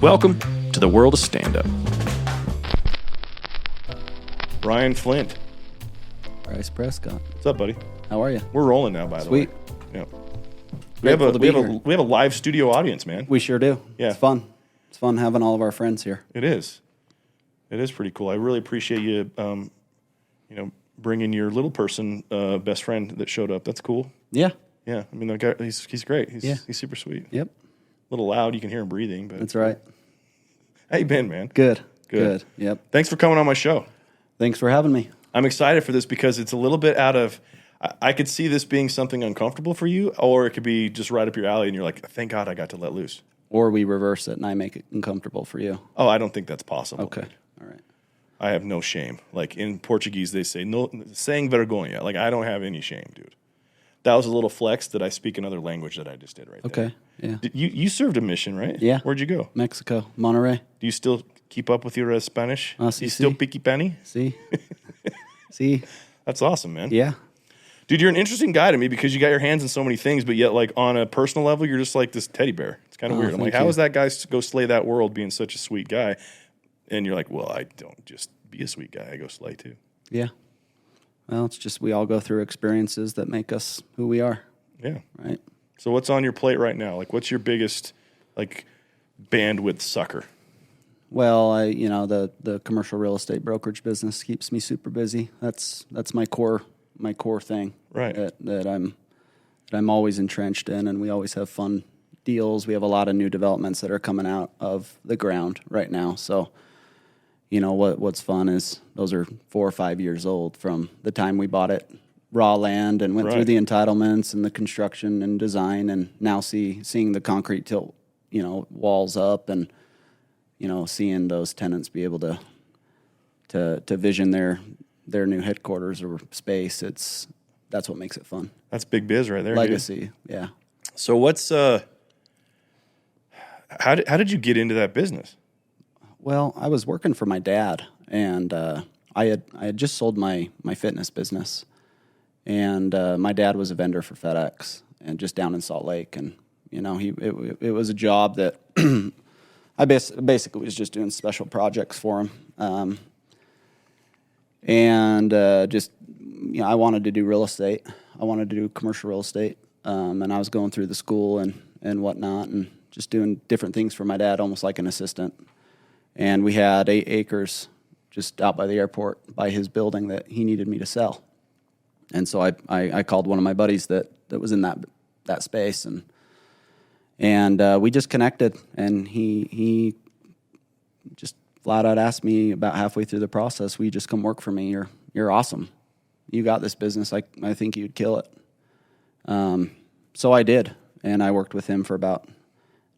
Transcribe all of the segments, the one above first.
Welcome to the world of stand-up. Ryan Flint. Bryce Prescott. What's up, buddy? How are you? We're rolling now, by the way. Sweet. Yeah. We have a live studio audience, man. We sure do. Yeah. It's fun. It's fun having all of our friends here. It is. It is pretty cool. I really appreciate you, bringing your little person best friend that showed up. That's cool. Yeah. Yeah. I mean, the guy, he's great. He's super sweet. Yep. A little loud. You can hear him breathing. But That's right. How you been, man? Good. Good. Yep. Thanks for coming on my show. Thanks for having me. I'm excited for this because it's a little bit out of. I could see this being something uncomfortable for you, or it could be just right up your alley, and you're like, "Thank God I got to let loose." Or we reverse it and I make it uncomfortable for you. Oh, I don't think that's possible. Okay. All right. I have no shame. Like in Portuguese, they say no, sem vergonha. Like I don't have any shame, dude. That was a little flex that I speak another language that I just did right there. Okay. Yeah. You served a mission, right? Yeah. Where'd you go? Mexico. Monterrey. Do you still keep up with your Spanish? Sí, You still sí. picky penny? See? See? That's awesome, man. Yeah. Dude, you're an interesting guy to me because you got your hands in so many things, but yet, like, on a personal level, you're just like this teddy bear. It's kind of weird. I'm like, how is that guy go slay that world being such a sweet guy? And you're like, well, I don't just be a sweet guy. I go slay, too. Yeah. Well, it's just we all go through experiences that make us who we are. Yeah. Right? So what's on your plate right now? Like, what's your biggest, like, bandwidth sucker? Well, the commercial real estate brokerage business keeps me super busy. That's my core thing. Right. That I'm always entrenched in, and we always have fun deals. We have a lot of new developments that are coming out of the ground right now. So, what's fun is those are 4 or 5 years old from the time we bought it, raw land, and went through the entitlements and the construction and design, and now seeing the concrete tilt, walls up, and seeing those tenants be able to vision their new headquarters or space. That's what makes it fun. That's big biz right there. Legacy, dude. yeah. So what's how did you get into that business? Well, I was working for my dad, and I had just sold my fitness business, and my dad was a vendor for FedEx, and just down in Salt Lake, and it was a job that I basically was just doing special projects for him, and I wanted to do real estate. I wanted to do commercial real estate, and I was going through the school and whatnot, and just doing different things for my dad, almost like an assistant. And we had 8 acres just out by the airport, by his building, that he needed me to sell. And so I called one of my buddies that was in that space, and we just connected, and he just flat out asked me about halfway through the process, "Will you just come work for me? You're awesome. You got this business. I think you'd kill it." So I did, and I worked with him for about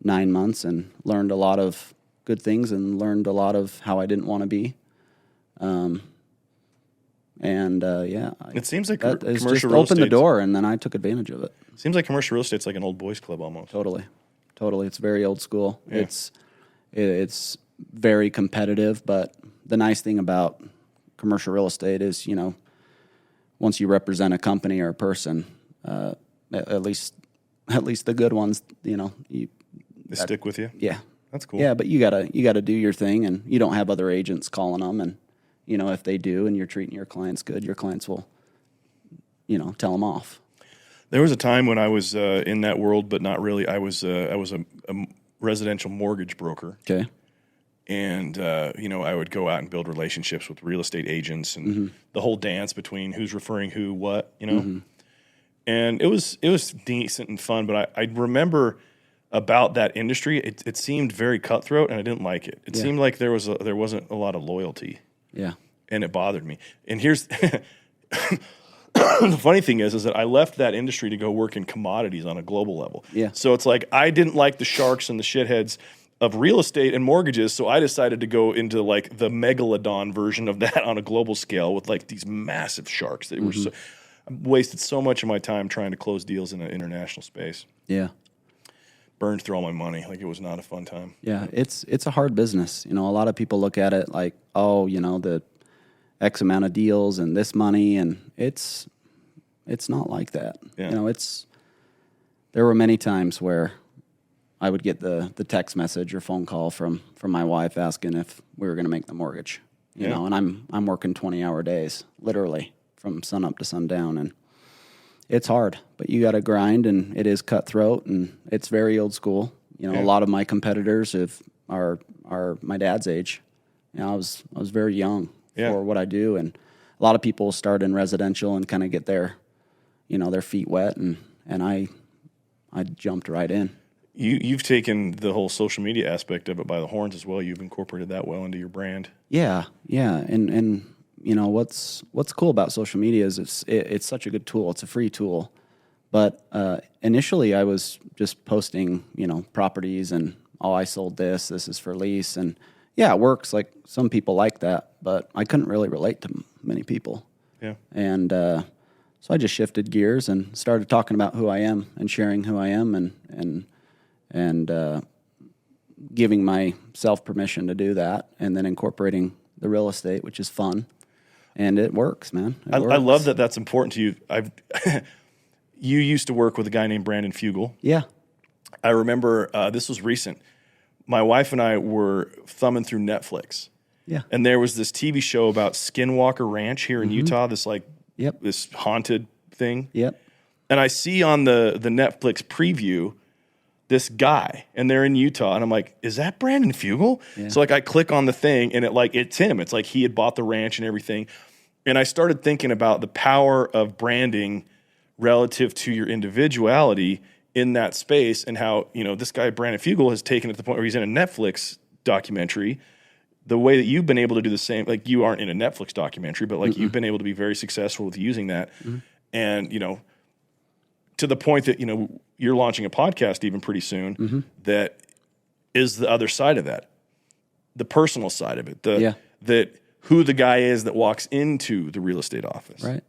9 months and learned a lot of good things and learned a lot of how I didn't want to be. It seems like that commercial just real opened the estate's- door, and then I took advantage of it. Seems like commercial real estate's like an old boys club almost. Totally. It's very old school. Yeah. It's very competitive, but the nice thing about commercial real estate is, once you represent a company or a person, at least the good ones, They stick with you. Yeah. That's cool. Yeah, but you gotta do your thing, and you don't have other agents calling them, and if they do, and you're treating your clients good, your clients will, tell them off. There was a time when I was in that world, but not really. I was a residential mortgage broker. Okay. And, I would go out and build relationships with real estate agents and the whole dance between who's referring who, what. And it was decent and fun. But I remember about that industry, it seemed very cutthroat, and I didn't like it. It seemed like there wasn't a lot of loyalty. Yeah. And it bothered me. And here's the funny thing is that I left that industry to go work in commodities on a global level. Yeah. So it's like I didn't like the sharks and the shitheads of real estate and mortgages, so I decided to go into like the megalodon version of that on a global scale with like these massive sharks that were so. I wasted so much of my time trying to close deals in an international space. Yeah. Burned through all my money. Like it was not a fun time. Yeah, it's a hard business. A lot of people look at it like, the X amount of deals and this money, and it's not like that. Yeah. There were many times where I would get the text message or phone call from my wife asking if we were going to make the mortgage. You know, and I'm working 20-hour days, literally from sun up to sundown, and it's hard. But you got to grind, and it is cutthroat, and it's very old school. You know, a lot of my competitors are my dad's age. You know, I was very young for what I do, and a lot of people start in residential and kind of get their feet wet, and I jumped right in. You've taken the whole social media aspect of it by the horns as well. You've incorporated that well into your brand. Yeah, and you know what's cool about social media is it's such a good tool. It's a free tool, but initially I was just posting properties and I sold this. This is for lease, and yeah, it works. Like some people like that, but I couldn't really relate to many people. Yeah, and so I just shifted gears and started talking about who I am and sharing who I am and giving myself permission to do that, and then incorporating the real estate, which is fun, and it works, man. I love that. That's important to you. You used to work with a guy named Brandon Fugel. Yeah, I remember this was recent. My wife and I were thumbing through Netflix. Yeah, and there was this TV show about Skinwalker Ranch here in Utah. This this haunted thing. Yep. And I see on the Netflix preview this guy, and they're in Utah, and I'm like, is that Brandon Fugel? Yeah. So I click on the thing, and it's him. It's like he had bought the ranch and everything. And I started thinking about the power of branding relative to your individuality in that space, and how this guy Brandon Fugel has taken it to the point where he's in a Netflix documentary. The way that you've been able to do the same, like you aren't in a Netflix documentary, but you've been able to be very successful with using that, and to the point that you're launching a podcast even pretty soon that is the other side of that, the personal side of it, that who the guy is that walks into the real estate office, right?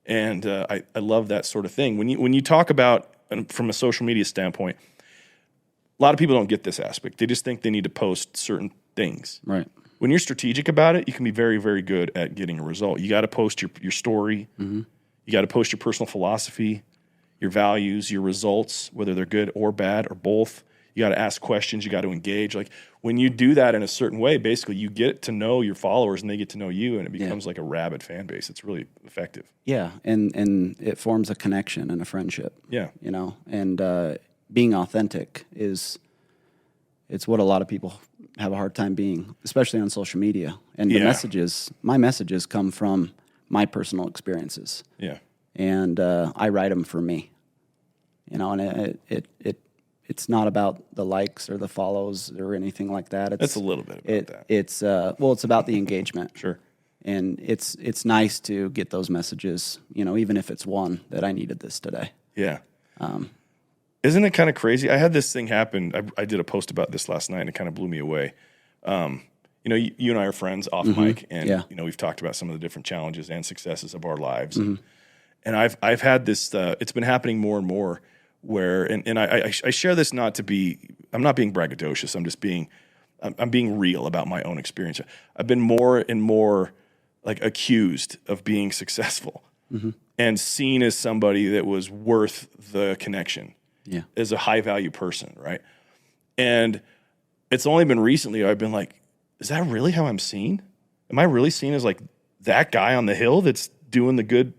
And I love that sort of thing. When you talk about from a social media standpoint, a lot of people don't get this aspect. They just think they need to post certain things. Right. When you're strategic about it, you can be very, very good at getting a result. You got to post your story. You got to post your personal philosophy, your values, your results, whether they're good or bad or both. You got to ask questions. You got to engage. Like when you do that in a certain way, basically you get to know your followers and they get to know you, and it becomes like a rabid fan base. It's really effective. Yeah, and it forms a connection and a friendship. Yeah. And being authentic it's what a lot of people have a hard time being, especially on social media. And my messages come from my personal experiences. Yeah. And I write them for me. And it's not about the likes or the follows or anything like that. It's a little bit about that. It's it's about the engagement. Sure. And it's nice to get those messages, even if it's one that I needed this today. Yeah. Isn't it kind of crazy? I had this thing happen. I did a post about this last night, and it kind of blew me away. You and I are friends off mic, and we've talked about some of the different challenges and successes of our lives. And I've had this. It's been happening more and more. Where and I share this not to be. I'm not being braggadocious. I'm just being. I'm being real about my own experience. I've been more and more accused of being successful and seen as somebody that was worth the connection. Yeah. As a high value person, right? And it's only been recently I've been like, is that really how I'm seen? Am I really seen as that guy on the hill that's doing the good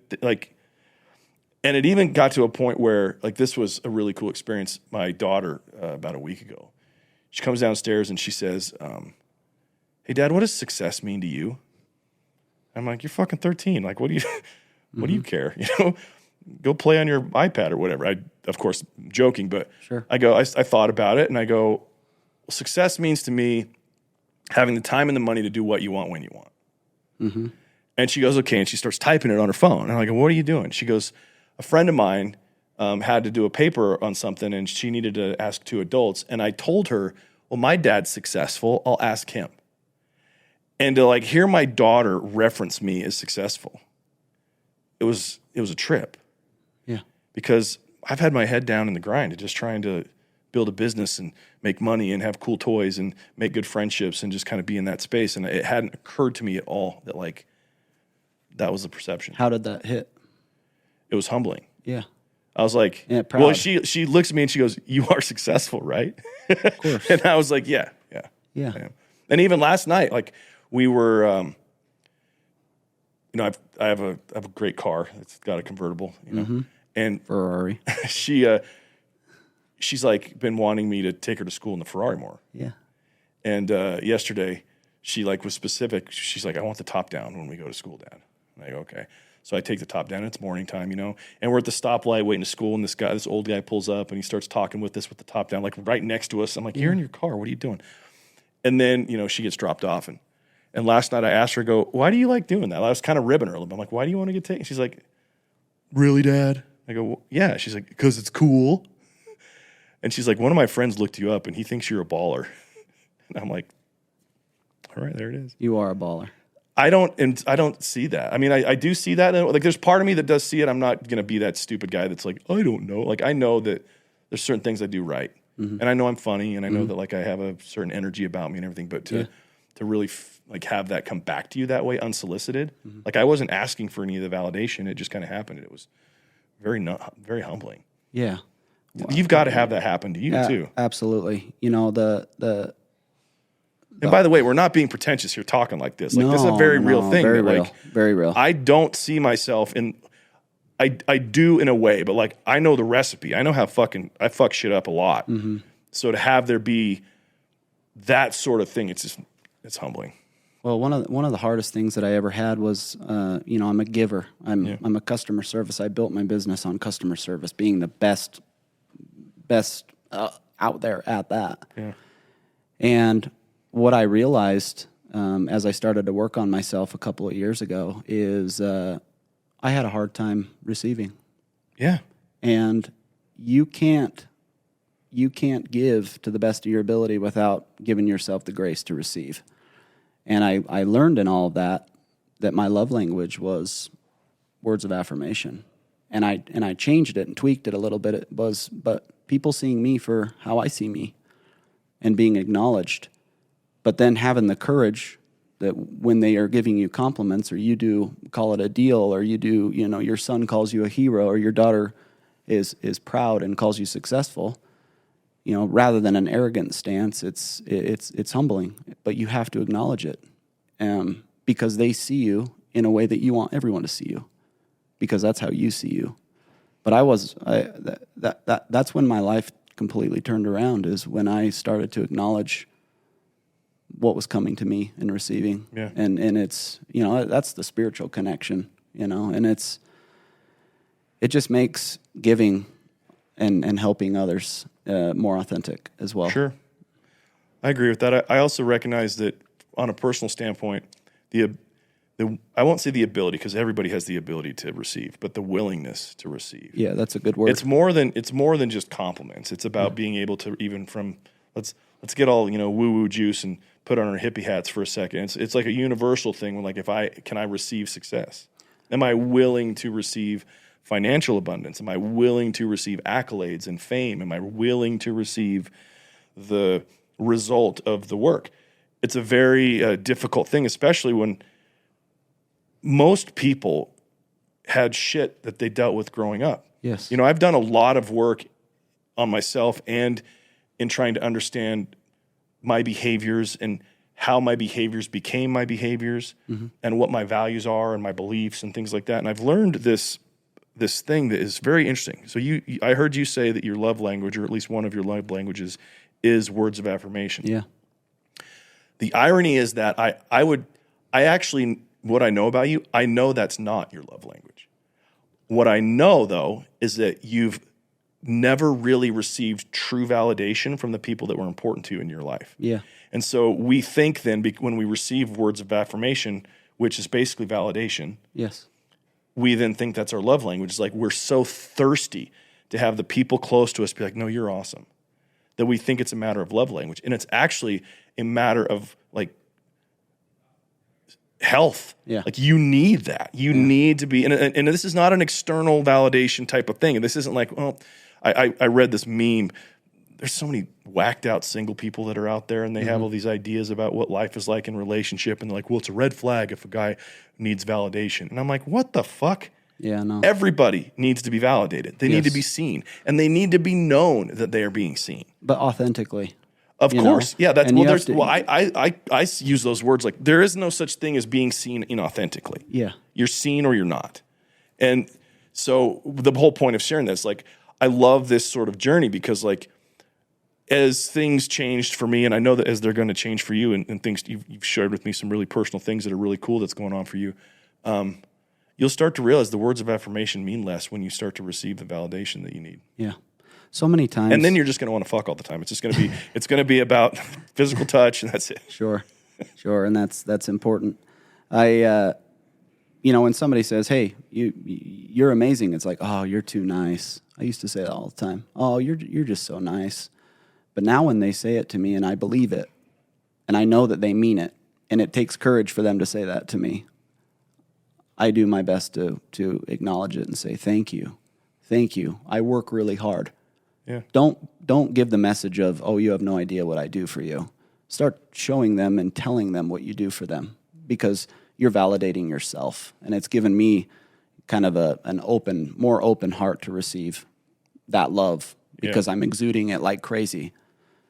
and it even got to a point where this was a really cool experience. My daughter about a week ago, she comes downstairs and she says, "Hey Dad, what does success mean to you?" I'm like, "You're fucking 13. What do you care? Go play on your iPad or whatever." I, of course, joking, but sure. I thought about it and I go, well, success means to me having the time and the money to do what you want when you want. And she goes, okay. And she starts typing it on her phone. And I go, what are you doing? She goes, a friend of mine had to do a paper on something and she needed to ask 2 adults. And I told her, well, my dad's successful. I'll ask him. And to hear my daughter reference me as successful, it was a trip. Yeah. Because I've had my head down in the grind of just trying to build a business and make money and have cool toys and make good friendships and just kind of be in that space. And it hadn't occurred to me at all that that was the perception. How did that hit? It was humbling. Yeah. I was like, Yeah, proud. well, she looks at me and she goes, "You are successful, right?" Of course. And I was like, yeah. I am." And even last night, like we were, I have a great car. It's got a convertible, and Ferrari. she's like been wanting me to take her to school in the Ferrari more. Yeah. And yesterday, she like was specific. She's like, "I want the top down when we go to school, Dad." I'm like, okay. So I take the top down. It's morning time, and we're at the stoplight waiting to school. And this old guy pulls up and he starts talking with us with the top down, like right next to us. I'm like, "You're in your car. What are you doing?" And then she gets dropped off. And last night I asked her, "Why do you like doing that?" I was kind of ribbing her a little bit. I'm like, "Why do you want to get taken?" She's like, "Really, Dad?" I go, well, "Yeah." She's like, "Because it's cool." And she's like, "One of my friends looked you up and he thinks you're a baller." And I'm like, "All right, there it is." You are a baller. I don't see that. I mean, I do see that. Like, there's part of me that does see it. I'm not going to be that stupid guy that's like, I don't know. Like, I know that there's certain things I do right. And I know I'm funny, and I know that, like, I have a certain energy about me and everything. But to really, have that come back to you that way, unsolicited, like, I wasn't asking for any of the validation. It just kind of happened. It was very humbling. Yeah. You've got to have that happen to you, too. Absolutely. And by the way, we're not being pretentious here talking like this. Like, this is a very real thing. Very that, real. like, Very real. I don't see myself in. I do in a way, but like I know the recipe. I know how I fuck shit up a lot. So to have there be that sort of thing, it's humbling. Well, one of the hardest things that I ever had was, I'm a giver. I'm a customer service. I built my business on customer service, being the best out there at that. Yeah. And what I realized as I started to work on myself a couple of years ago is I had a hard time receiving. Yeah. And you can't give to the best of your ability without giving yourself the grace to receive. And I learned in all of that my love language was words of affirmation. And I changed it and tweaked it a little bit. But people seeing me for how I see me and being acknowledged, but then having the courage that when they are giving you compliments, or you do call it a deal, or you do, your son calls you a hero, or your daughter is proud and calls you successful, rather than an arrogant stance, it's humbling, but you have to acknowledge it, because they see you in a way that you want everyone to see you, because that's how you see you. But that's when my life completely turned around, is when I started to acknowledge what was coming to me and receiving. Yeah. And it's, that's the spiritual connection, and it just makes giving and helping others more authentic as well. Sure. I agree with that. I also recognize that on a personal standpoint, I won't say the ability, because everybody has the ability to receive, but the willingness to receive. Yeah, that's a good word. It's more than just compliments. It's about being able to, even from, let's get all, woo-woo juice and put on our hippie hats for a second. It's like a universal thing when, like, can I receive success? Am I willing to receive financial abundance? Am I willing to receive accolades and fame? Am I willing to receive the result of the work? It's a very difficult thing, especially when most people had shit that they dealt with growing up. Yes. I've done a lot of work on myself and in trying to understand my behaviors and how my behaviors became my behaviors, and what my values are and my beliefs and things like that. And I've learned this thing that is very interesting. So I heard you say that your love language, or at least one of your love languages, is words of affirmation. Yeah. The irony is that what I know about you, I know that's not your love language. What I know, though, is that you've never really received true validation from the people that were important to you in your life. Yeah. And so we think then, when we receive words of affirmation, which is basically validation, Yes. we then think that's our love language. It's like we're so thirsty to have the people close to us be like, no, you're awesome, that we think it's a matter of love language. And it's actually a matter of, like, health. Yeah. Like, you need that. You need to be, and this is not an external validation type of thing. And this isn't like, well, I read this meme. There's so many whacked out single people that are out there, and they have all these ideas about what life is like in relationship. And they're like, well, it's a red flag if a guy needs validation. And I'm like, what the fuck? Yeah, no. Everybody needs to be validated. They need to be seen, and they need to be known that they are being seen. But authentically. Of course. Yeah, that's, I use those words like there is no such thing as being seen inauthentically. Yeah. You're seen or you're not. And so the whole point of sharing this, like, I love this sort of journey because, like, as things changed for me, and I know that as they're going to change for you, and things you've shared with me some really personal things that are really cool that's going on for you, you'll start to realize the words of affirmation mean less when you start to receive the validation that you need. Yeah. So many times. And then you're just going to want to fuck all the time. It's just going to be, it's going to be about physical touch, and that's it. Sure. And that's important. When somebody says, "Hey, you're amazing," it's like, "Oh, you're too nice." I used to say that all the time. "Oh, you're just so nice." But now when they say it to me and I believe it, and I know that they mean it, and it takes courage for them to say that to me, I do my best to acknowledge it and say, "Thank you. Thank you. I work really hard." Yeah. Don't give the message of, "Oh, you have no idea what I do for you." Start showing them and telling them what you do for them, because you're validating yourself, and it's given me kind of an more open heart to receive that love, because I'm exuding it like crazy.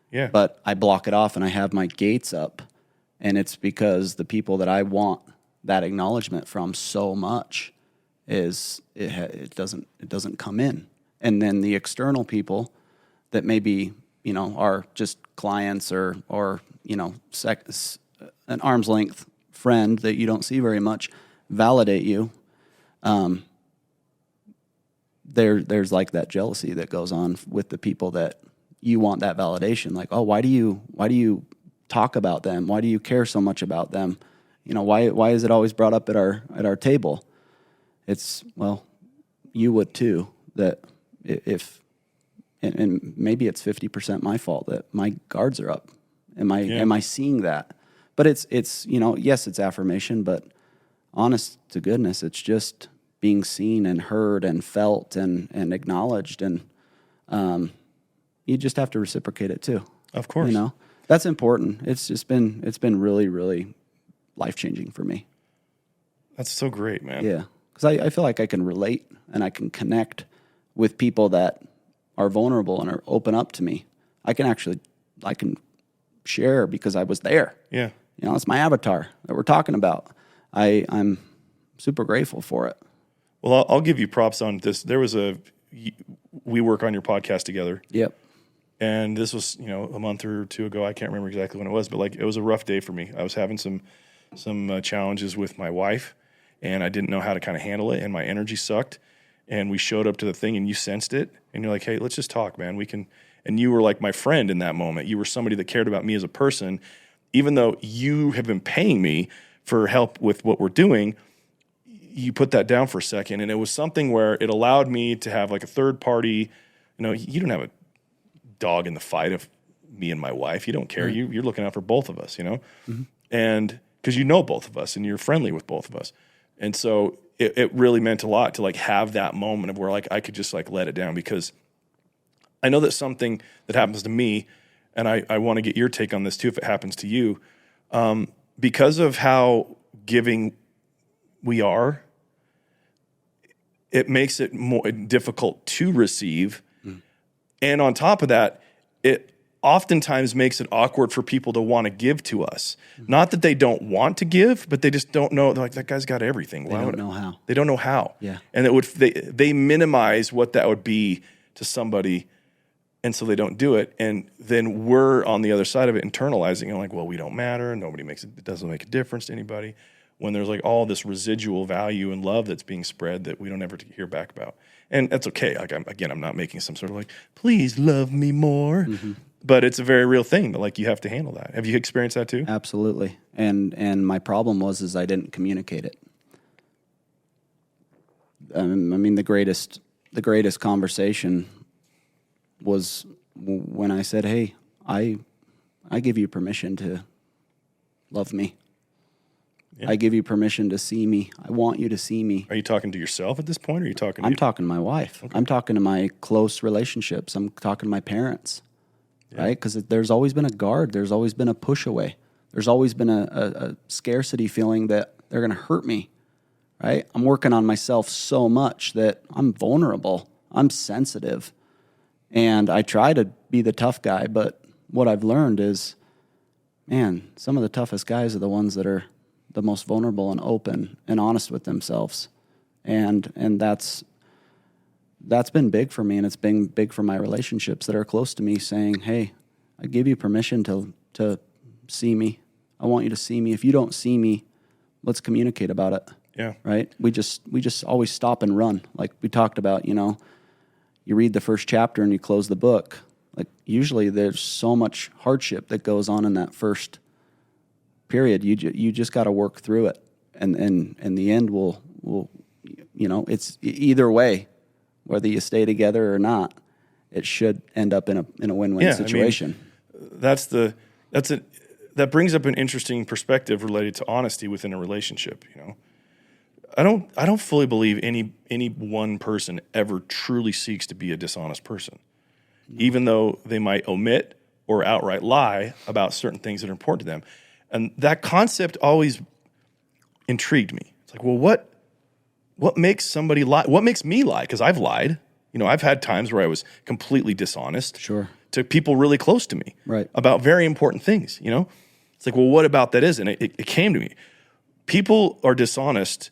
Yeah. But I block it off and I have my gates up, and it's because the people that I want that acknowledgement from so much it doesn't come in. And then the external people that maybe, are just clients or an arm's length friend that you don't see very much validate you. There's like that jealousy that goes on with the people that you want that validation. Like, "Oh, why do you talk about them? Why do you care so much about them? Why is it always brought up at our table?" It's, well, you would too. That if maybe it's 50% my fault that my guards are up. Am I seeing that? But it's yes, it's affirmation, but honest to goodness, it's just being seen and heard and felt and acknowledged, and you just have to reciprocate it too. Of course. That's important. It's been really, really life-changing for me. That's so great, man. Yeah, because I feel like I can relate and I can connect with people that are vulnerable and are open up to me. I can share because I was there. Yeah. It's my avatar that we're talking about. I'm super grateful for it. Well, I'll give you props on this. We work on your podcast together. Yep. And this was, a month or two ago. I can't remember exactly when it was, but like, it was a rough day for me. I was having some challenges with my wife, and I didn't know how to kind of handle it, and my energy sucked. And we showed up to the thing, and you sensed it, and you're like, "Hey, let's just talk, man. We can." And you were like my friend in that moment. You were somebody that cared about me as a person, even though you have been paying me for help with what we're doing. You put that down for a second, and it was something where it allowed me to have like a third party. You don't have a dog in the fight of me and my wife. You don't care. Right. You're looking out for both of us, Mm-hmm. and because you know both of us and you're friendly with both of us. And so it really meant a lot to like have that moment of where like I could just like let it down, because I know that something that happens to me, and I want to get your take on this too if it happens to you, because of how giving we are, it makes it more difficult to receive. And on top of that, it oftentimes makes it awkward for people to want to give to us. Not that they don't want to give, but they just don't know. They're like, "That guy's got everything." They don't know how. They don't know how. Yeah. And they minimize what that would be to somebody, and so they don't do it. And then we're on the other side of it, internalizing and like, "Well, we don't matter. It doesn't make a difference to anybody." When there's like all this residual value and love that's being spread that we don't ever hear back about. And that's okay. Like, I'm not making some sort of like, "Please love me more." Mm-hmm. But it's a very real thing that like you have to handle that. Have you experienced that too? Absolutely. And my problem was I didn't communicate it. I mean, the greatest conversation was when I said, "Hey, I give you permission to love me. Yeah. I give you permission to see me. I want you to see me." Are you talking to yourself at this point, or are you talking to I'm talking to my wife. Okay. I'm talking to my close relationships. I'm talking to my parents, right? Because there's always been a guard. There's always been a push away. There's always been a scarcity feeling that they're going to hurt me, right? I'm working on myself so much that I'm vulnerable. I'm sensitive. And I try to be the tough guy, but what I've learned is, man, some of the toughest guys are the ones that are the most vulnerable and open and honest with themselves. And that's been big for me, and it's been big for my relationships that are close to me, saying, hey, I give you permission to see me. I want you to see me. If you don't see me, let's communicate about it. Yeah. Right? We just always stop and run. Like we talked about, you read the first chapter and you close the book. Like usually there's so much hardship that goes on in that first period. You just got to work through it. And the end will it's either way, whether you stay together or not, it should end up in a win-win situation. I mean, that brings up an interesting perspective related to honesty within a relationship. I don't fully believe any one person ever truly seeks to be a dishonest person, even though they might omit or outright lie about certain things that are important to them. And that concept always intrigued me. It's like, well, what makes somebody lie? What makes me lie? Because I've lied. I've had times where I was completely dishonest. Sure. To people really close to me. Right. About very important things. It's like, well, what about that is? And it came to me. People are dishonest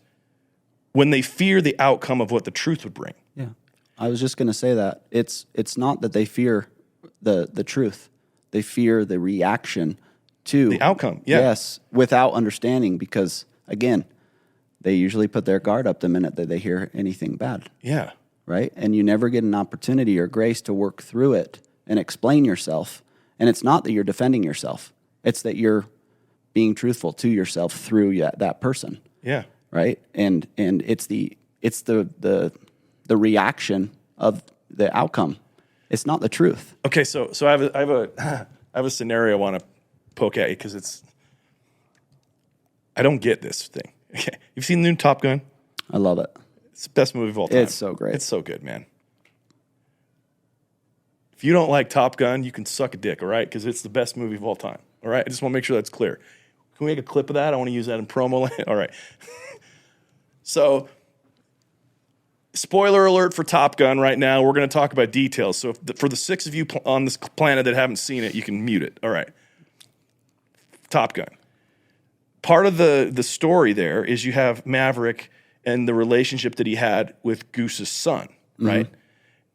when they fear the outcome of what the truth would bring. Yeah. I was just going to say that. It's not that they fear the truth. They fear the reaction to the outcome. Yeah. Yes, without understanding, because again, they usually put their guard up the minute that they hear anything bad. Yeah. Right? And you never get an opportunity or grace to work through it and explain yourself. And it's not that you're defending yourself. It's that you're being truthful to yourself through that person. Yeah. Right? And it's the reaction of the outcome. It's not the truth. Okay, so I have a scenario I want to poke at you because I don't get this thing. Okay. You've seen the new Top Gun? I love it. It's the best movie of all time. It's so great. It's so good, man. If you don't like Top Gun, you can suck a dick, all right? Because it's the best movie of all time, all right? I just want to make sure that's clear. Can we make a clip of that? I want to use that in promo land. All right. So, spoiler alert for Top Gun right now. We're going to talk about details. So, for the 6 of you on this planet that haven't seen it, you can mute it. All right. Top Gun. Part of the story there is you have Maverick and the relationship that he had with Goose's son, right? Mm-hmm.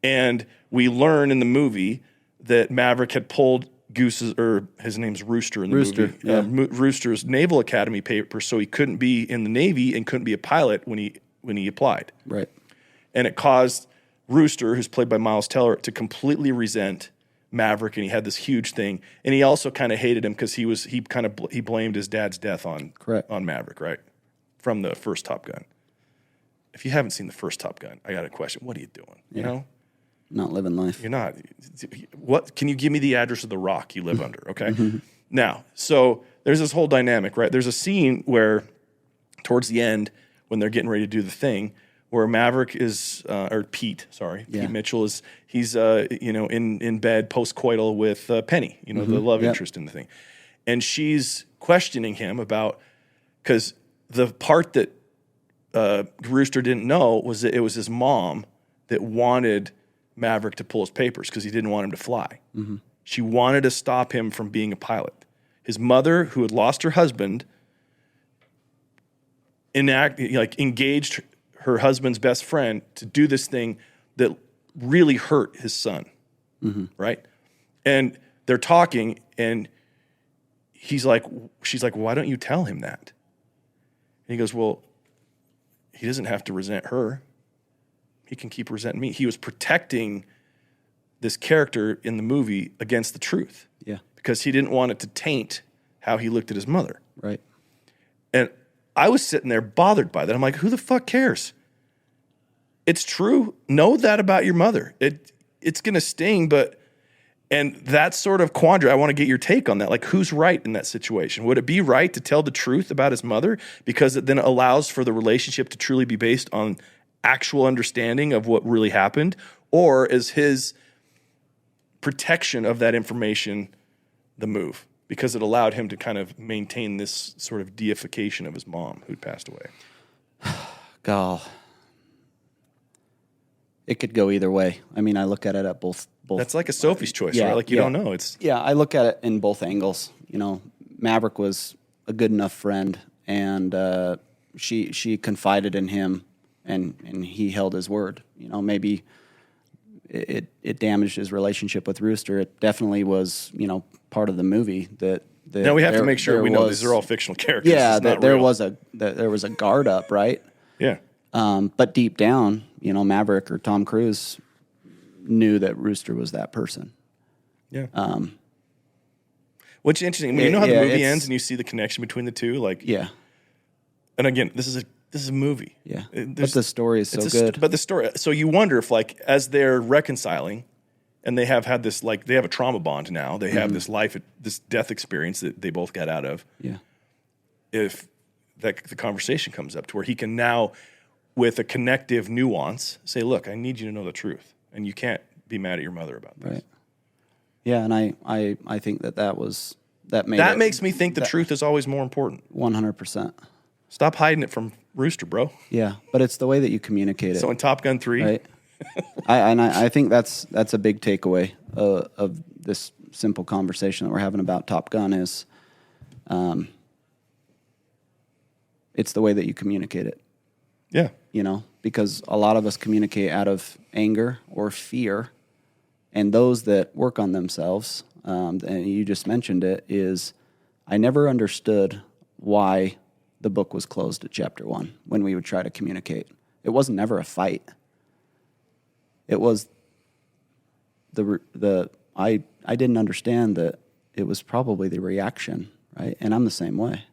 And we learn in the movie that Maverick had pulled Goose's, or his name's Rooster in the movie, yeah. Rooster's Naval Academy paper, so he couldn't be in the Navy and couldn't be a pilot when he applied. Right. And it caused Rooster, who's played by Miles Teller, to completely resent Maverick, and he had this huge thing. And he also kind of hated him because he blamed his dad's death on Maverick, right? From the first Top Gun. If you haven't seen the first Top Gun, I got a question. What are you doing? Yeah. Not living life. You're not. What? Can you give me the address of the rock you live under? Okay. Mm-hmm. Now, so there's this whole dynamic, right? There's a scene where, towards the end, when they're getting ready to do the thing, where Maverick is, Pete Mitchell he's in bed post-coital with Penny, the love interest in the thing, and she's questioning him about, because the part that Rooster didn't know was that it was his mom that wanted Maverick to pull his papers because he didn't want him to fly. Mm-hmm. She wanted to stop him from being a pilot. His mother, who had lost her husband, engaged her husband's best friend to do this thing that really hurt his son, mm-hmm. right? And they're talking, and she's like, why don't you tell him that? And he goes, well, he doesn't have to resent her. He can keep resenting me. He was protecting this character in the movie against the truth. Yeah. Because he didn't want it to taint how he looked at his mother. Right. And I was sitting there bothered by that. I'm like, who the fuck cares? It's true. Know that about your mother. It's going to sting, and that sort of quandary, I want to get your take on that. Like, who's right in that situation? Would it be right to tell the truth about his mother because it then allows for the relationship to truly be based on actual understanding of what really happened? Or is his protection of that information the move? Because it allowed him to kind of maintain this sort of deification of his mom who'd passed away. God, it could go either way. I mean, I look at it at both. That's like a Sophie's choice, Yeah, right? Like you yeah. don't know. It's Yeah, I look at it in both angles. You know, Maverick was a good enough friend, and she confided in him, and he held his word. You know, maybe it damaged his relationship with Rooster. It definitely was, you know, part of the movie that. now we have to make sure we know these are all fictional characters. Yeah, It's not there real. was a guard up, right? Yeah. But deep down, you know, Maverick or Tom Cruise knew that Rooster was that person. Yeah. Which is interesting. You know how the movie ends and you see the connection between the two? Like, Yeah. and again, this is a movie. Yeah. But the story is so good. But the story, so you wonder if, like, as they're reconciling, and they have had this, like, they have a trauma bond now. They have this death experience that they both got out of. Yeah. If the conversation comes up to where he can now, with a connective nuance, say, "Look, I need you to know the truth, and you can't be mad at your mother about this." Right. Yeah, and I think that makes me think the truth is always more important. 100%. Stop hiding it from Rooster, bro. Yeah, but it's the way that you communicate it. So in Top Gun 3, right? I think that's a big takeaway of this simple conversation that we're having about Top Gun is, it's the way that you communicate it. yeah, You know, because a lot of us communicate out of anger or fear, and those that work on themselves, and you just mentioned it, is I never understood why the book was closed at chapter 1 when we would try to communicate. It wasn't never a fight. It was I didn't understand that it was probably the reaction, right? And I'm the same way.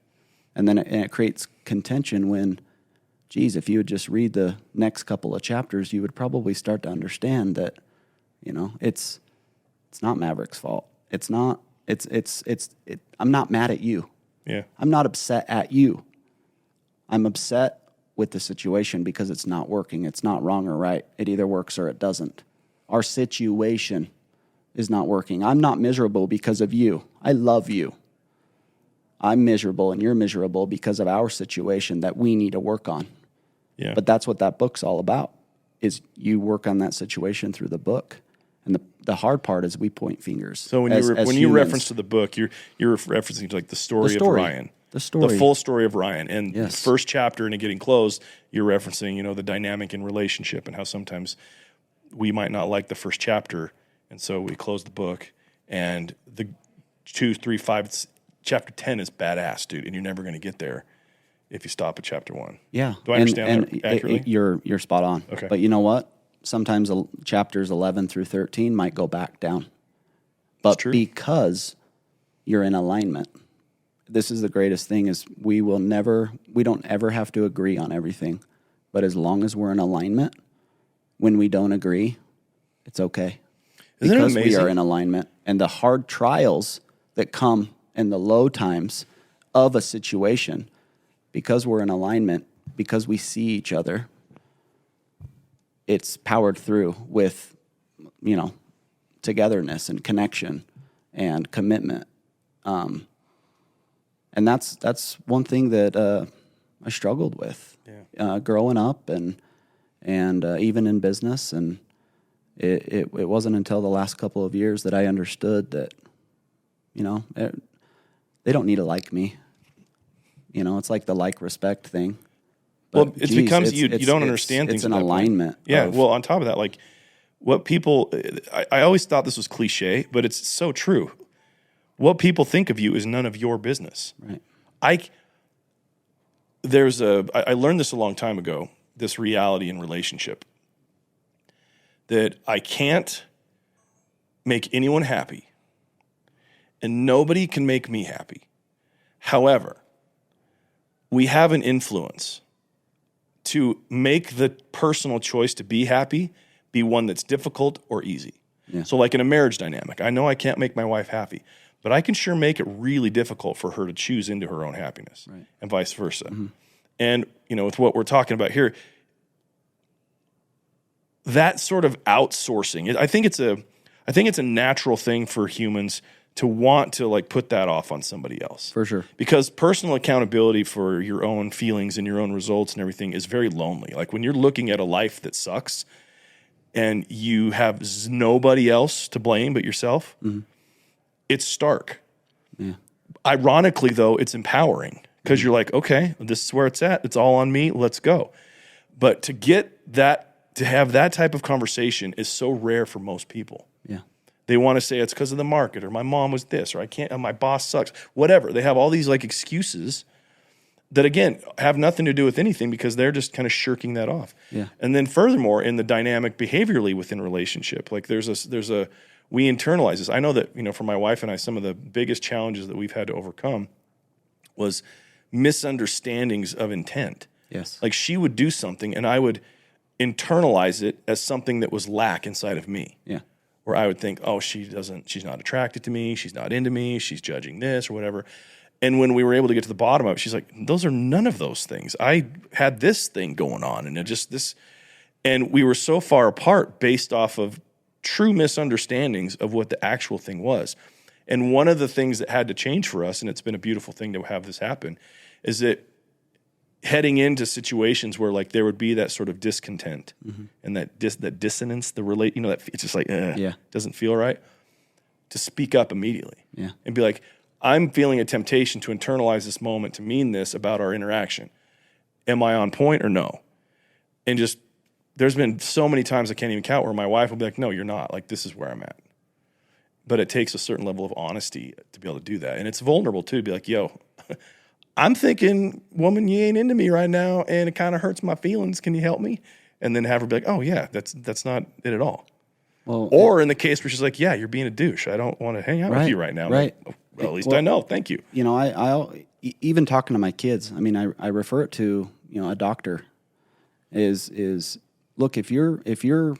And then it creates contention when, geez, if you would just read the next couple of chapters, you would probably start to understand that, you know, it's not Maverick's fault. It's not. I'm not mad at you. yeah. I'm not upset at you. I'm upset with the situation because it's not working. It's not wrong or right. It either works or it doesn't. Our situation is not working. I'm not miserable because of you. I love you. I'm miserable and you're miserable because of our situation that we need to work on. Yeah. But that's what that book's all about, is you work on that situation through the book. And the hard part is we point fingers. So when you reference to the book, you're referencing to, like, the story of Ryan. The story. The full story of Ryan. And Yes. the first chapter and it getting closed, you're referencing, you know, the dynamic in relationship and how sometimes we might not like the first chapter. And so we close the book, and the 2, 3, 5, chapter 10 is badass, dude. And you're never going to get there if you stop at chapter 1. Yeah. Do I understand that accurately? You're spot on. Okay. But you know what? Sometimes chapters 11 through 13 might go back down. But true. because you're in alignment, this is the greatest thing, is we don't ever have to agree on everything. But as long as we're in alignment, when we don't agree, it's okay. Isn't it because we amazing? are in alignment. And the hard trials that come in the low times of a situation, because we're in alignment, because we see each other, it's powered through with, you know, togetherness and connection and commitment. And that's one thing that I struggled with growing up and even in business. And it wasn't until the last couple of years that I understood that, you know, they don't need to like me. You know, it's like the like-respect thing. Well, But, it geez, becomes you don't understand things. It's an at that point. alignment. Yeah. Well, on top of that, like, what people, I always thought this was cliche, but it's so true. What people think of you is none of your business. Right. I learned this a long time ago, this reality in relationship, that I can't make anyone happy and nobody can make me happy. However, we have an influence to make the personal choice to be happy be one that's difficult or easy. Yeah. So like in a marriage dynamic, I know I can't make my wife happy, but I can sure make it really difficult for her to choose into her own happiness, Right. and vice versa. Mm-hmm. And, you know, with what we're talking about here, that sort of outsourcing, I think it's a natural thing for humans to want to like put that off on somebody else. For sure. Because personal accountability for your own feelings and your own results and everything is very lonely. Like when you're looking at a life that sucks and you have nobody else to blame but yourself, it's stark. Yeah. Ironically, though, it's empowering because you're like, okay, this is where it's at. It's all on me. Let's go. But to have that type of conversation is so rare for most people. Yeah. They want to say it's because of the market or my mom was this or I can't, my boss sucks, whatever. They have all these like excuses that, again, have nothing to do with anything because they're just kind of shirking that off. Yeah. And then furthermore, in the dynamic behaviorally within a relationship, like we internalize this. I know that, for my wife and I, some of the biggest challenges that we've had to overcome was misunderstandings of intent. Yes. Like she would do something and I would internalize it as something that was lack inside of me. Yeah. Where I would think, oh, she's not attracted to me, she's not into me, she's judging this or whatever. And when we were able to get to the bottom of it, she's like, those are none of those things. I had this thing going on and it just this, and we were so far apart based off of true misunderstandings of what the actual thing was. And one of the things that had to change for us, and it's been a beautiful thing to have this happen, is that heading into situations where like there would be that sort of discontent and that dissonance, that it's just like, doesn't feel right, to speak up immediately and be like, I'm feeling a temptation to internalize this moment to mean this about our interaction. Am I on point or no? And just, there's been so many times I can't even count where my wife will be like, no, you're not. Like, this is where I'm at. But it takes a certain level of honesty to be able to do that. And it's vulnerable too, to be like, yo, I'm thinking, woman, you ain't into me right now, and it kind of hurts my feelings. Can you help me? And then have her be like, oh, yeah, that's not it at all. Well, or in the case where she's like, yeah, you're being a douche. I don't want to hang out with you right now. Right. Like, well, at least I know. Thank you. I even talking to my kids, I mean, I refer it to, a doctor is look, if you're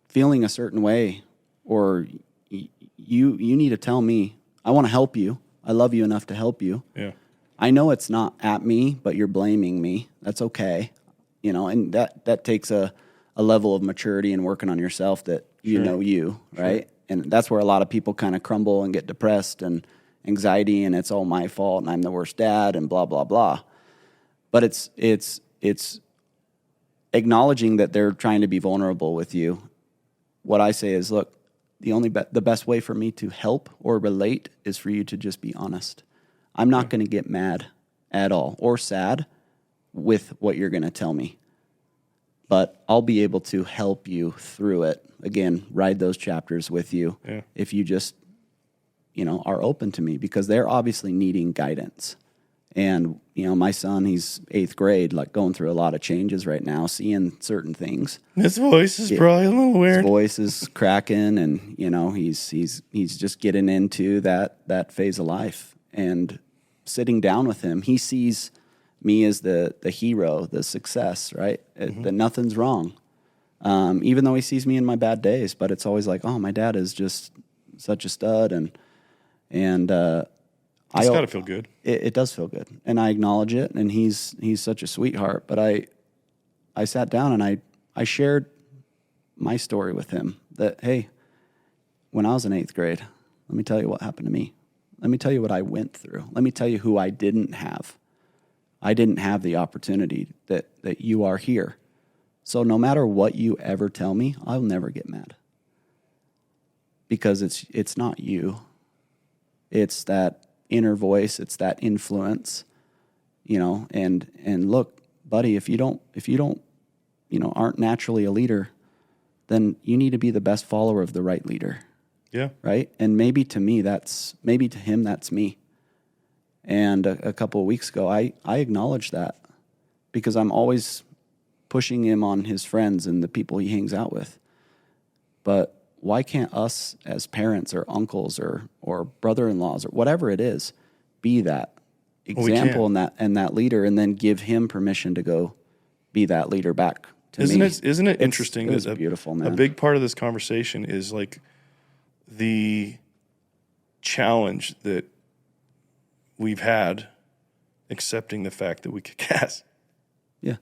feeling a certain way or you need to tell me, I want to help you. I love you enough to help you. Yeah. I know it's not at me, but you're blaming me. That's okay. And that takes a level of maturity and working on yourself that right? And that's where a lot of people kind of crumble and get depressed and anxiety and it's all my fault and I'm the worst dad and blah, blah, blah. But it's acknowledging that they're trying to be vulnerable with you. What I say is, look, the best way for me to help or relate is for you to just be honest. I'm not going to get mad at all or sad with what you're going to tell me. But I'll be able to help you through it. Again, ride those chapters with you if you just, are open to me because they're obviously needing guidance. And, my son, he's 8th grade, like going through a lot of changes right now, seeing certain things. His voice is probably a little weird. His voice is cracking and, he's just getting into that phase of life. And sitting down with him, he sees me as the hero, the success, right? That nothing's wrong. Even though he sees me in my bad days, but it's always like, oh, my dad is just such a stud. And it's got to feel good. It does feel good. And I acknowledge it. And he's such a sweetheart. But I sat down and I shared my story with him that, hey, when I was in 8th grade, let me tell you what happened to me. Let me tell you what I went through. Let me tell you who I didn't have. I didn't have the opportunity that you are here. So no matter what you ever tell me, I'll never get mad. Because it's not you. It's that inner voice, it's that influence, and look, buddy, if you don't, aren't naturally a leader, then you need to be the best follower of the right leader. Yeah. Right? And maybe to him, that's me. And a couple of weeks ago, I acknowledged that because I'm always pushing him on his friends and the people he hangs out with. But why can't us as parents or uncles or brother-in-laws or whatever it is be that example and that leader and then give him permission to go be that leader back to me? Isn't it interesting? It's beautiful, man. A big part of this conversation is like the challenge that we've had accepting the fact that we kick ass. Yeah.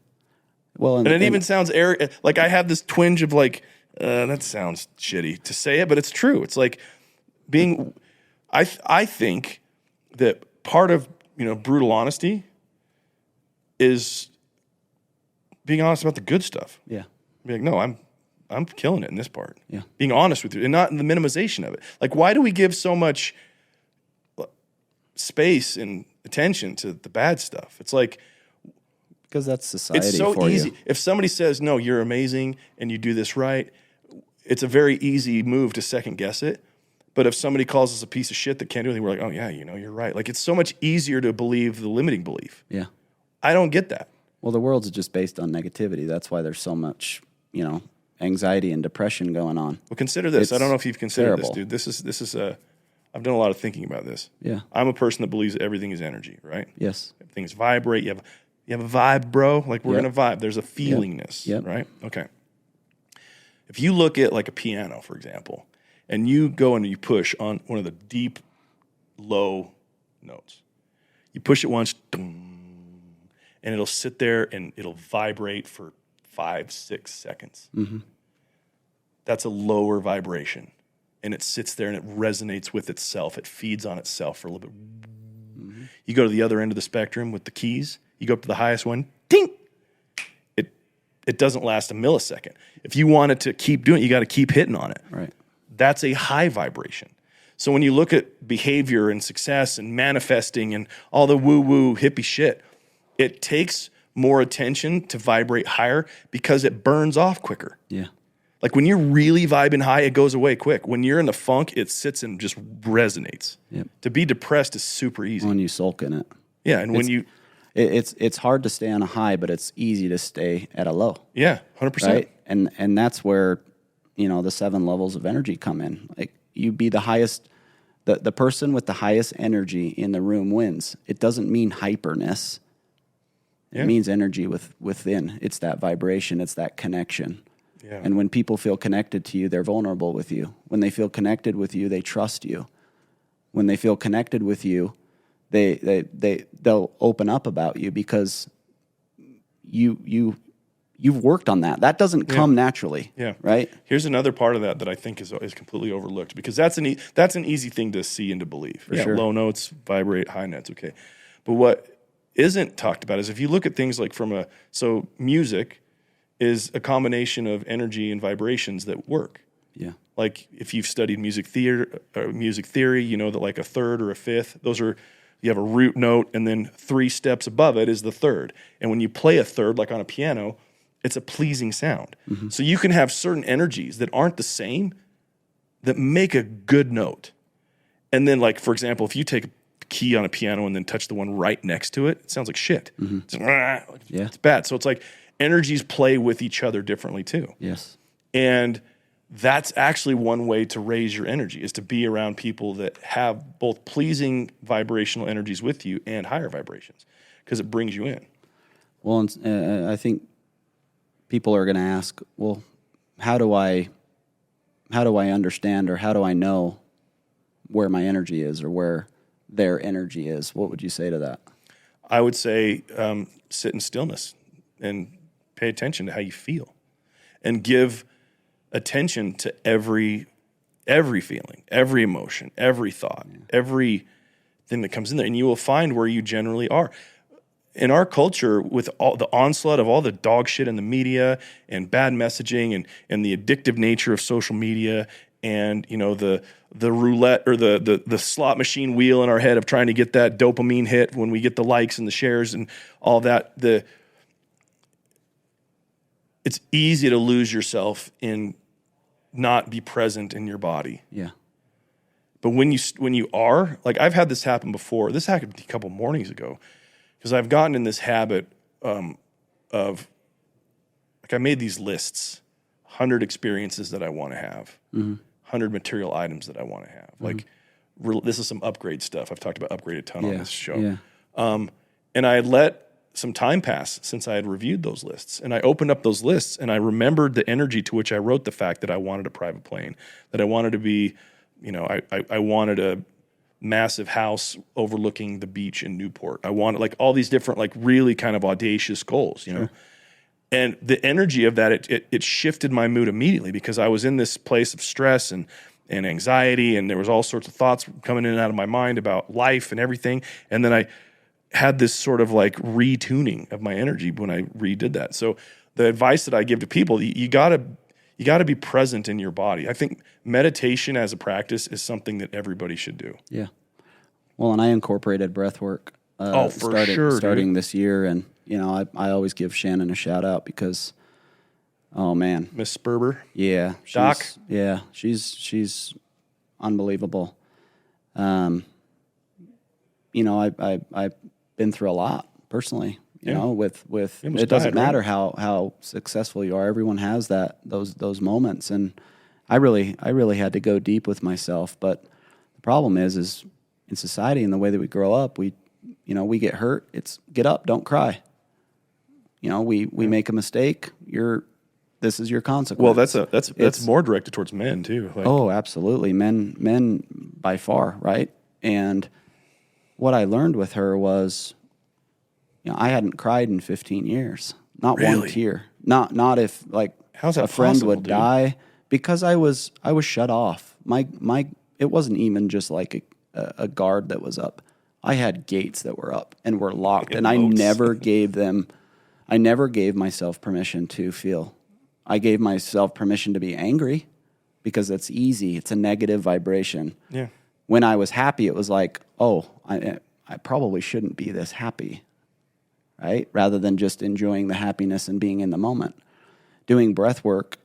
Well, and it even sounds arrogant. Like I have this twinge of like, that sounds shitty to say it, but it's true. It's like I think that part of, brutal honesty is being honest about the good stuff. Yeah. Be like, no, I'm killing it in this part. Yeah. Being honest with you and not in the minimization of it. Like, why do we give so much space and attention to the bad stuff? It's like, because that's society. It's so for easy. You. If somebody says, no, you're amazing and you do this right, it's a very easy move to second guess it. But if somebody calls us a piece of shit that can't do anything, we're like, oh yeah, you're right. Like, it's so much easier to believe the limiting belief. Yeah. I don't get that. Well, the world's just based on negativity. That's why there's so much, anxiety and depression going on. Well, consider this. I don't know if you've considered terrible. this, dude. This is I've done a lot of thinking about this. Yeah. I'm a person that believes that everything is energy, right? Yes. Things vibrate. You have a vibe, bro. Like, we're gonna vibe. There's a feelingness, right? Okay. If you look at like a piano, for example, and you go and you push on one of the deep, low notes, you push it once, and it'll sit there and it'll vibrate for 5-6 seconds. Mm-hmm. That's a lower vibration. And it sits there and it resonates with itself. It feeds on itself for a little bit. Mm-hmm. You go to the other end of the spectrum with the keys. You go up to the highest one. Ding! It doesn't last a millisecond. If you want it to keep doing it, you got to keep hitting on it. Right. That's a high vibration. So when you look at behavior and success and manifesting and all the woo-woo hippie shit, it takes more attention to vibrate higher because it burns off quicker. Yeah. Like, when you're really vibing high, it goes away quick. When you're in the funk, it sits and just resonates. Yep. To be depressed is super easy. When you sulk in it. Yeah, and when you... It's hard to stay on a high, but it's easy to stay at a low. Yeah, 100%. Right? And that's where, the 7 levels of energy come in. Like, you be the highest... The person with the highest energy in the room wins. It doesn't mean hyperness. It means energy within. It's that vibration. It's that connection. Yeah. And when people feel connected to you, they're vulnerable with you. When they feel connected with you, they trust you. When they feel connected with you, they'll open up about you because you've worked on that. That doesn't come naturally. Yeah. Right? Here's another part of that I think is completely overlooked, because that's an easy thing to see and to believe. For sure. Low notes vibrate, high notes, okay. But what isn't talked about is if you look at things like music is a combination of energy and vibrations that work. Yeah. Like, if you've studied music theory, you know that like a third or a fifth, you have a root note, and then 3 steps above it is the third. And when you play a third, like on a piano, it's a pleasing sound. Mm-hmm. So you can have certain energies that aren't the same that make a good note. And then, like, for example, if you take a key on a piano and then touch the one right next to it, it sounds like shit. Mm-hmm. It's bad. So it's like energies play with each other differently too. Yes. And that's actually one way to raise your energy, is to be around people that have both pleasing vibrational energies with you and higher vibrations, because it brings you in. Well, I think people are going to ask, well, how do I understand, or how do I know where my energy is or where their energy is? What would you say to that? I would say sit in stillness and pay attention to how you feel, and give attention to every feeling, every emotion, every thought, everything that comes in there, and you will find where you generally are. In our culture, with all the onslaught of all the dog shit in the media and bad messaging and the addictive nature of social media, and the roulette or the slot machine wheel in our head of trying to get that dopamine hit when we get the likes and the shares and all that, it's easy to lose yourself in not be present in your body. Yeah. But when you are, like, I've had this happen before. This happened a couple mornings ago, because I've gotten in this habit of, like, I made these lists, 100 experiences that I want to have, 100 material items that I want to have. Like, this is some upgrade stuff. I've talked about upgrade a ton on this show. Yeah. And I had let some time pass since I had reviewed those lists. And I opened up those lists, and I remembered the energy to which I wrote the fact that I wanted a private plane, that I wanted to be, I wanted a massive house overlooking the beach in Newport. I wanted, like, all these different, like, really kind of audacious goals, you know? And the energy of that, it shifted my mood immediately, because I was in this place of stress and and anxiety, and there was all sorts of thoughts coming in and out of my mind about life and everything. And then I had this sort of like retuning of my energy when I redid that. So the advice that I give to people, you gotta be present in your body. I think meditation as a practice is something that everybody should do. Yeah. Well, and I incorporated breath work starting this year. And, I always give Shannon a shout out because, oh man. Miss Sperber. Yeah. Doc. Yeah. She's unbelievable. I've been through a lot personally, you know, with it doesn't matter how successful you are. Everyone has those moments. And I really had to go deep with myself. But the problem is in society and the way that we grow up, we get hurt. It's get up, don't cry. We make a mistake. This is your consequence. Well, that's more directed towards men too. Oh, absolutely. Men by far, right? And what I learned with her was, I hadn't cried in 15 years. Not Really? one tear. Not if How's that a friend possible, would dude? die, because I was shut off. It wasn't even just like a guard that was up. I had gates that were up and were locked, and I never gave myself permission to feel. I gave myself permission to be angry because that's easy. It's a negative vibration. Yeah. When I was happy, it was like, oh, I probably shouldn't be this happy, right? Rather than just enjoying the happiness and being in the moment. Doing breath work,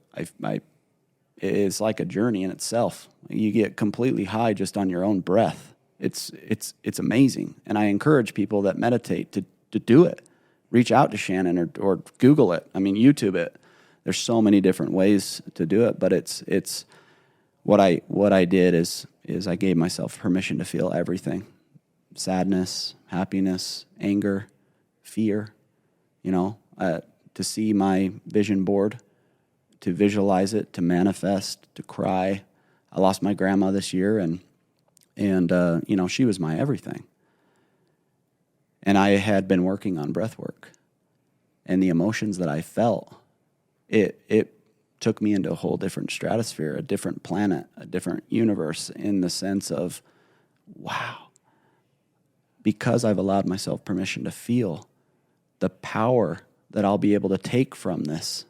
it's like a journey in itself. You get completely high just on your own breath. It's amazing. And I encourage people that meditate to do it. Reach out to Shannon or Google it. I mean, YouTube it. There's so many different ways to do it, but it's what I did is I gave myself permission to feel everything. Sadness, happiness, anger, fear, to see my vision board, to visualize it, to manifest, to cry. I lost my grandma this year, and she was my everything. And I had been working on breath work, and the emotions that I felt, it took me into a whole different stratosphere, a different planet, a different universe, in the sense of, wow, because I've allowed myself permission to feel, the power that I'll be able to take from this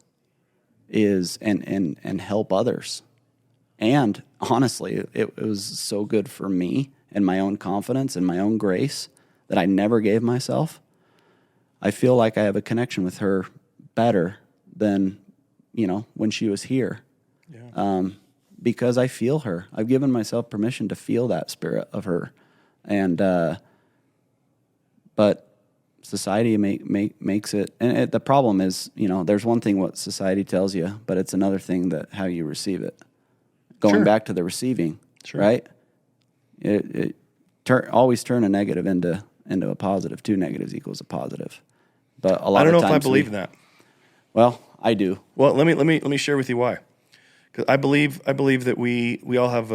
is and help others. And honestly, it was so good for me and my own confidence and my own grace that I never gave myself. I feel like I have a connection with her better than, when she was here. Yeah. Because I feel her. I've given myself permission to feel that spirit of her. And, but society makes it, and the problem is, there's one thing what society tells you, but it's another thing that how you receive it. Going back to the receiving, right? Always turn a negative into a positive. 2 negatives equals a positive. But a lot I don't of know if I times believe in that. Well, I do. Well, let me share with you why. Because I believe that we all have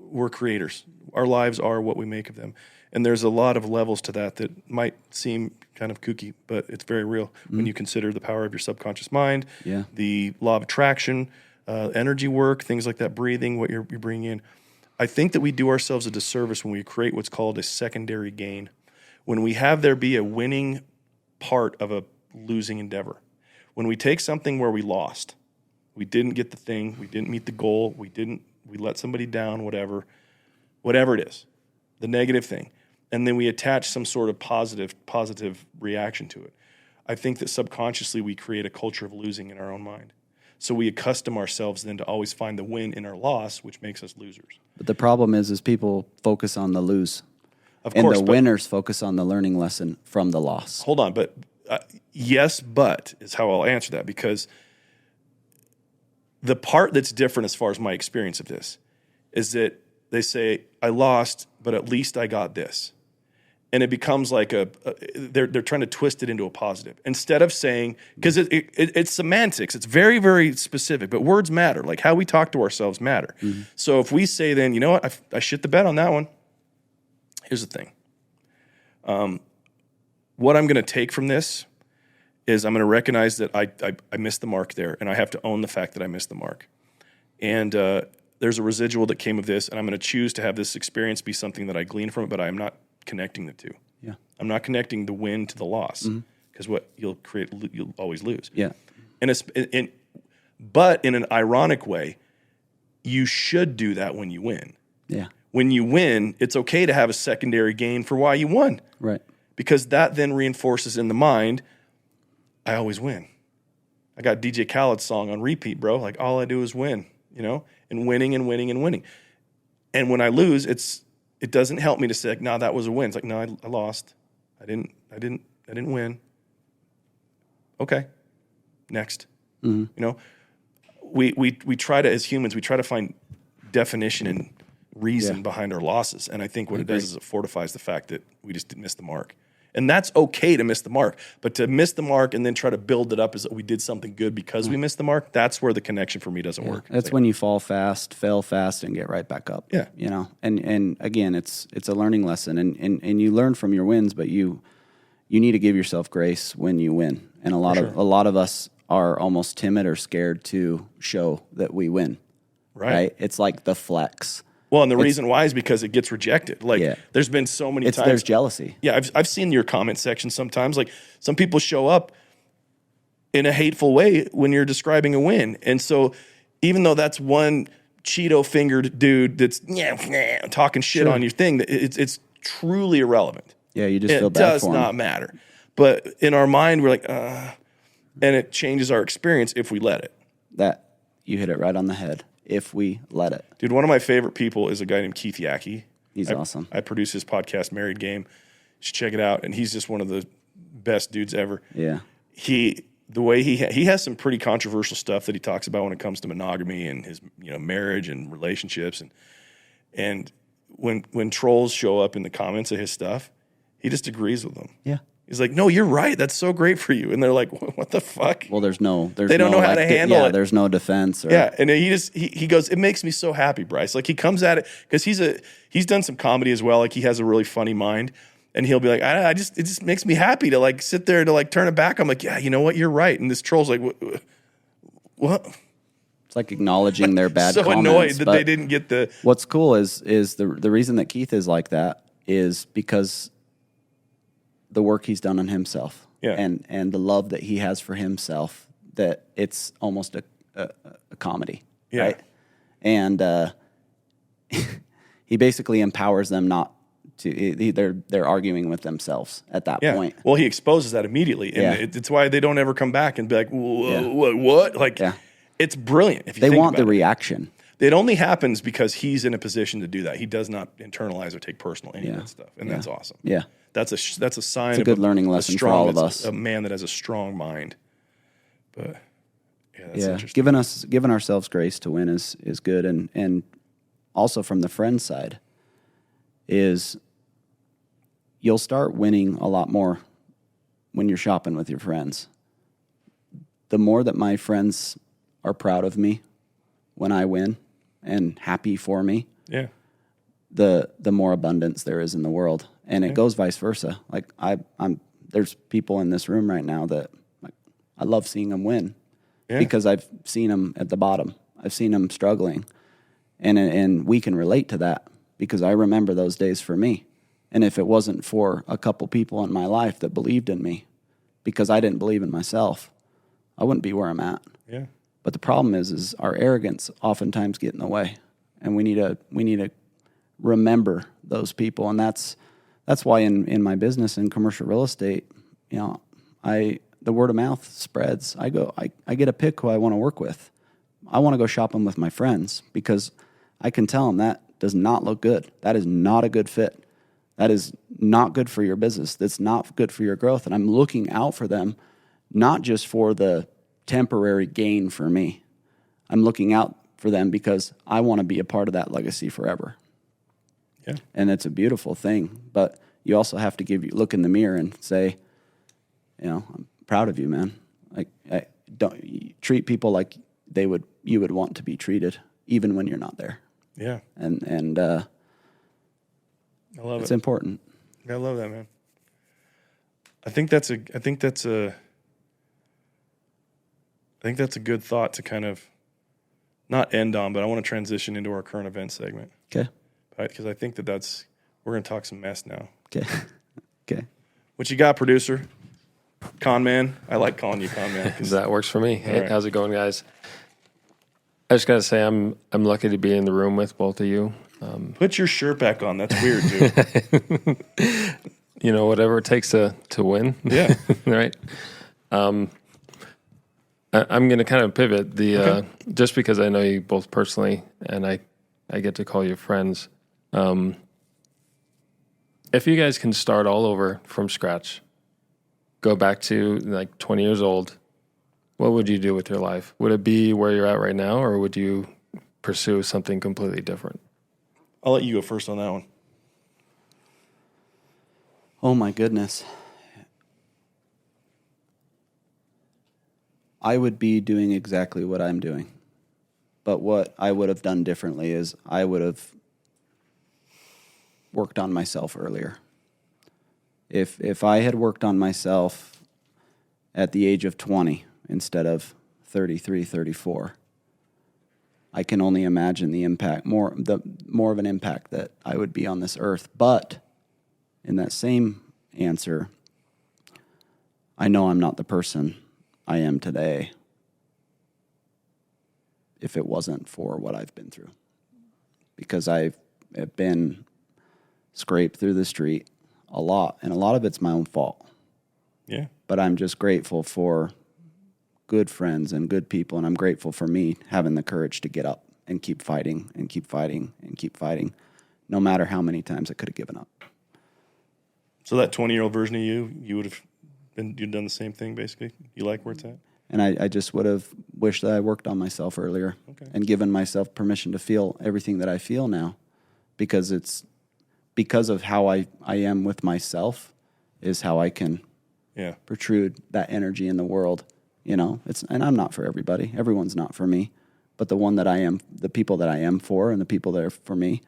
we're creators. Our lives are what we make of them, and there's a lot of levels to that might seem kind of kooky, but it's very real when you consider the power of your subconscious mind, the law of attraction, energy work, things like that, breathing, what you're bringing in. I think that we do ourselves a disservice when we create what's called a secondary gain, when we have there be a winning part of a losing endeavor. When we take something where we lost, we didn't get the thing, we didn't meet the goal, we let somebody down, whatever it is, the negative thing, and then we attach some sort of positive reaction to it. I think that subconsciously we create a culture of losing in our own mind. So we accustom ourselves then to always find the win in our loss, which makes us losers. But the problem is people focus on the lose. Of and course, the winners focus on the learning lesson from the loss. Hold on, but yes, but is how I'll answer that, because the part that's different as far as my experience of this is that they say, I lost, but at least I got this. And it becomes like they're trying to twist it into a positive. Instead of saying, because it's semantics, it's very, very specific, but words matter. Like how we talk to ourselves matter. Mm-hmm. So if we say then, you know what, I shit the bed on that one. Here's the thing. What I'm going to take from this is I'm going to recognize that I missed the mark there, and I have to own the fact that I missed the mark. And there's a residual that came of this, and I'm going to choose to have this experience be something that I glean from it, but I'm not connecting the two. Yeah. I'm not connecting the win to the loss, because what you'll always lose. Yeah. But in an ironic way, you should do that when you win. Yeah. When you win, it's okay to have a secondary gain for why you won. Right. Because that then reinforces in the mind, I always win. I got DJ Khaled's song on repeat, bro. Like, all I do is win, and winning and winning and winning. And when I lose, it doesn't help me to say, like, no, that was a win. It's like, no, I lost. I didn't win. Okay. Next. We try to, as humans, we try to find definition and reason behind our losses. And I think what it does is it fortifies the fact that we just didn't miss the mark. And that's okay to miss the mark. But to miss the mark and then try to build it up as we did something good because we missed the mark, that's where the connection for me doesn't work. That's when you fall fast, fail fast, and get right back up. Yeah. And again, it's a learning lesson. And you learn from your wins, but you need to give yourself grace when you win. And a lot of us are almost timid or scared to show that we win. Right? It's like the flex. Well, and the reason why is because it gets rejected. Like, there's been so many times. There's jealousy. Yeah, I've seen your comment section sometimes. Like, some people show up in a hateful way when you're describing a win. And so even though that's one Cheeto-fingered dude that's talking shit on your thing, it's truly irrelevant. Yeah, you just feel bad for him. It does not matter. But in our mind, we're like, and it changes our experience if we let it. That, you hit it right on the head. If we let it. Dude, one of my favorite people is a guy named Keith Yackey. He's awesome. I produce his podcast, Married Game. You should check it out. And he's just one of the best dudes ever. Yeah. He has some pretty controversial stuff that he talks about when it comes to monogamy and his marriage and relationships. And when trolls show up in the comments of his stuff, he just agrees with them. Yeah. He's like, no, you're right. That's so great for you. And they're like, what the fuck? Well, they don't know how to handle it. There's no defense. And he goes, it makes me so happy, Bryce. Like, he comes at it because he's done some comedy as well. Like, he has a really funny mind, and he'll be like, it just makes me happy to like sit there to like turn it back. I'm like, yeah, you know what? You're right. And this troll's like, what? It's like acknowledging their bad so comments. Annoyed that they didn't get the. What's cool is the reason that Keith is like that is because the work he's done on himself, and the love that he has for himself, that it's almost a comedy, right? And he basically empowers them not to. They're arguing with themselves at that point. Well, he exposes that immediately, and it's why they don't ever come back and be like, what? Like, it's brilliant. If you think want about the reaction. It only happens because he's in a position to do that. He does not internalize or take personal any of that stuff, and that's awesome. Yeah. That's a sign. It's a good learning lesson for all of us. A man that has a strong mind. But that's interesting. Giving ourselves grace to win is good, and also from the friend side is you'll start winning a lot more when you're shopping with your friends. The more that my friends are proud of me when I win and happy for me, the more abundance there is in the world. And it goes vice versa. Like there's people in this room right now that I love seeing them win because I've seen them at the bottom. I've seen them struggling, and we can relate to that because I remember those days for me. And if it wasn't for a couple people in my life that believed in me, because I didn't believe in myself, I wouldn't be where I'm at. Yeah. But the problem is our arrogance oftentimes get in the way, and we need to remember those people, and that's why in my business in commercial real estate, the word of mouth spreads. I get to pick who I want to work with. I want to go shopping with my friends because I can tell them that does not look good. That is not a good fit. That is not good for your business. That's not good for your growth. And I'm looking out for them, not just for the temporary gain for me. I'm looking out for them because I want to be a part of that legacy forever. Yeah. And it's a beautiful thing, but you also have to look in the mirror and say, I'm proud of you, man. Like, don't treat people like you would want to be treated, even when you're not there. Yeah. And I love it. It's important. I love that, man. I think that's a good thought to kind of not end on, but I want to transition into our current event segment. Okay. Because I think we're going to talk some mess now. Okay. Okay. What you got, producer? Con man? I like calling you con man. That works for me. Hey, right. how's it going, guys? I just got to say I'm lucky to be in the room with both of you. Put your shirt back on. That's weird, dude. Whatever it takes to win. Yeah. Right? I'm going to kind of pivot. Just because I know you both personally and I get to call you friends. If you guys can start all over from scratch, go back to like 20 years old, what would you do with your life? Would it be where you're at right now, or would you pursue something completely different? I'll let you go first on that one. Oh my goodness. I would be doing exactly what I'm doing. But what I would have done differently is I would have worked on myself earlier. If I had worked on myself at the age of 20 instead of 33, 34, I can only imagine the impact, more of an impact that I would be on this earth. But in that same answer, I know I'm not the person I am today if it wasn't for what I've been through. Because I've been scraped through the street a lot, and a lot of it's my own fault. Yeah. But I'm just grateful for good friends and good people, and I'm grateful for me having the courage to get up and keep fighting and keep fighting and keep fighting, no matter how many times I could have given up. So that 20-year-old version of you'd done the same thing, basically? You like where it's at? And I just would have wished that I worked on myself earlier and given myself permission to feel everything that I feel now, because it's because of how I am with myself is how I can protrude that energy in the world. And I'm not for everybody. Everyone's not for me. But the one that I am, the people that I am for and the people that are for me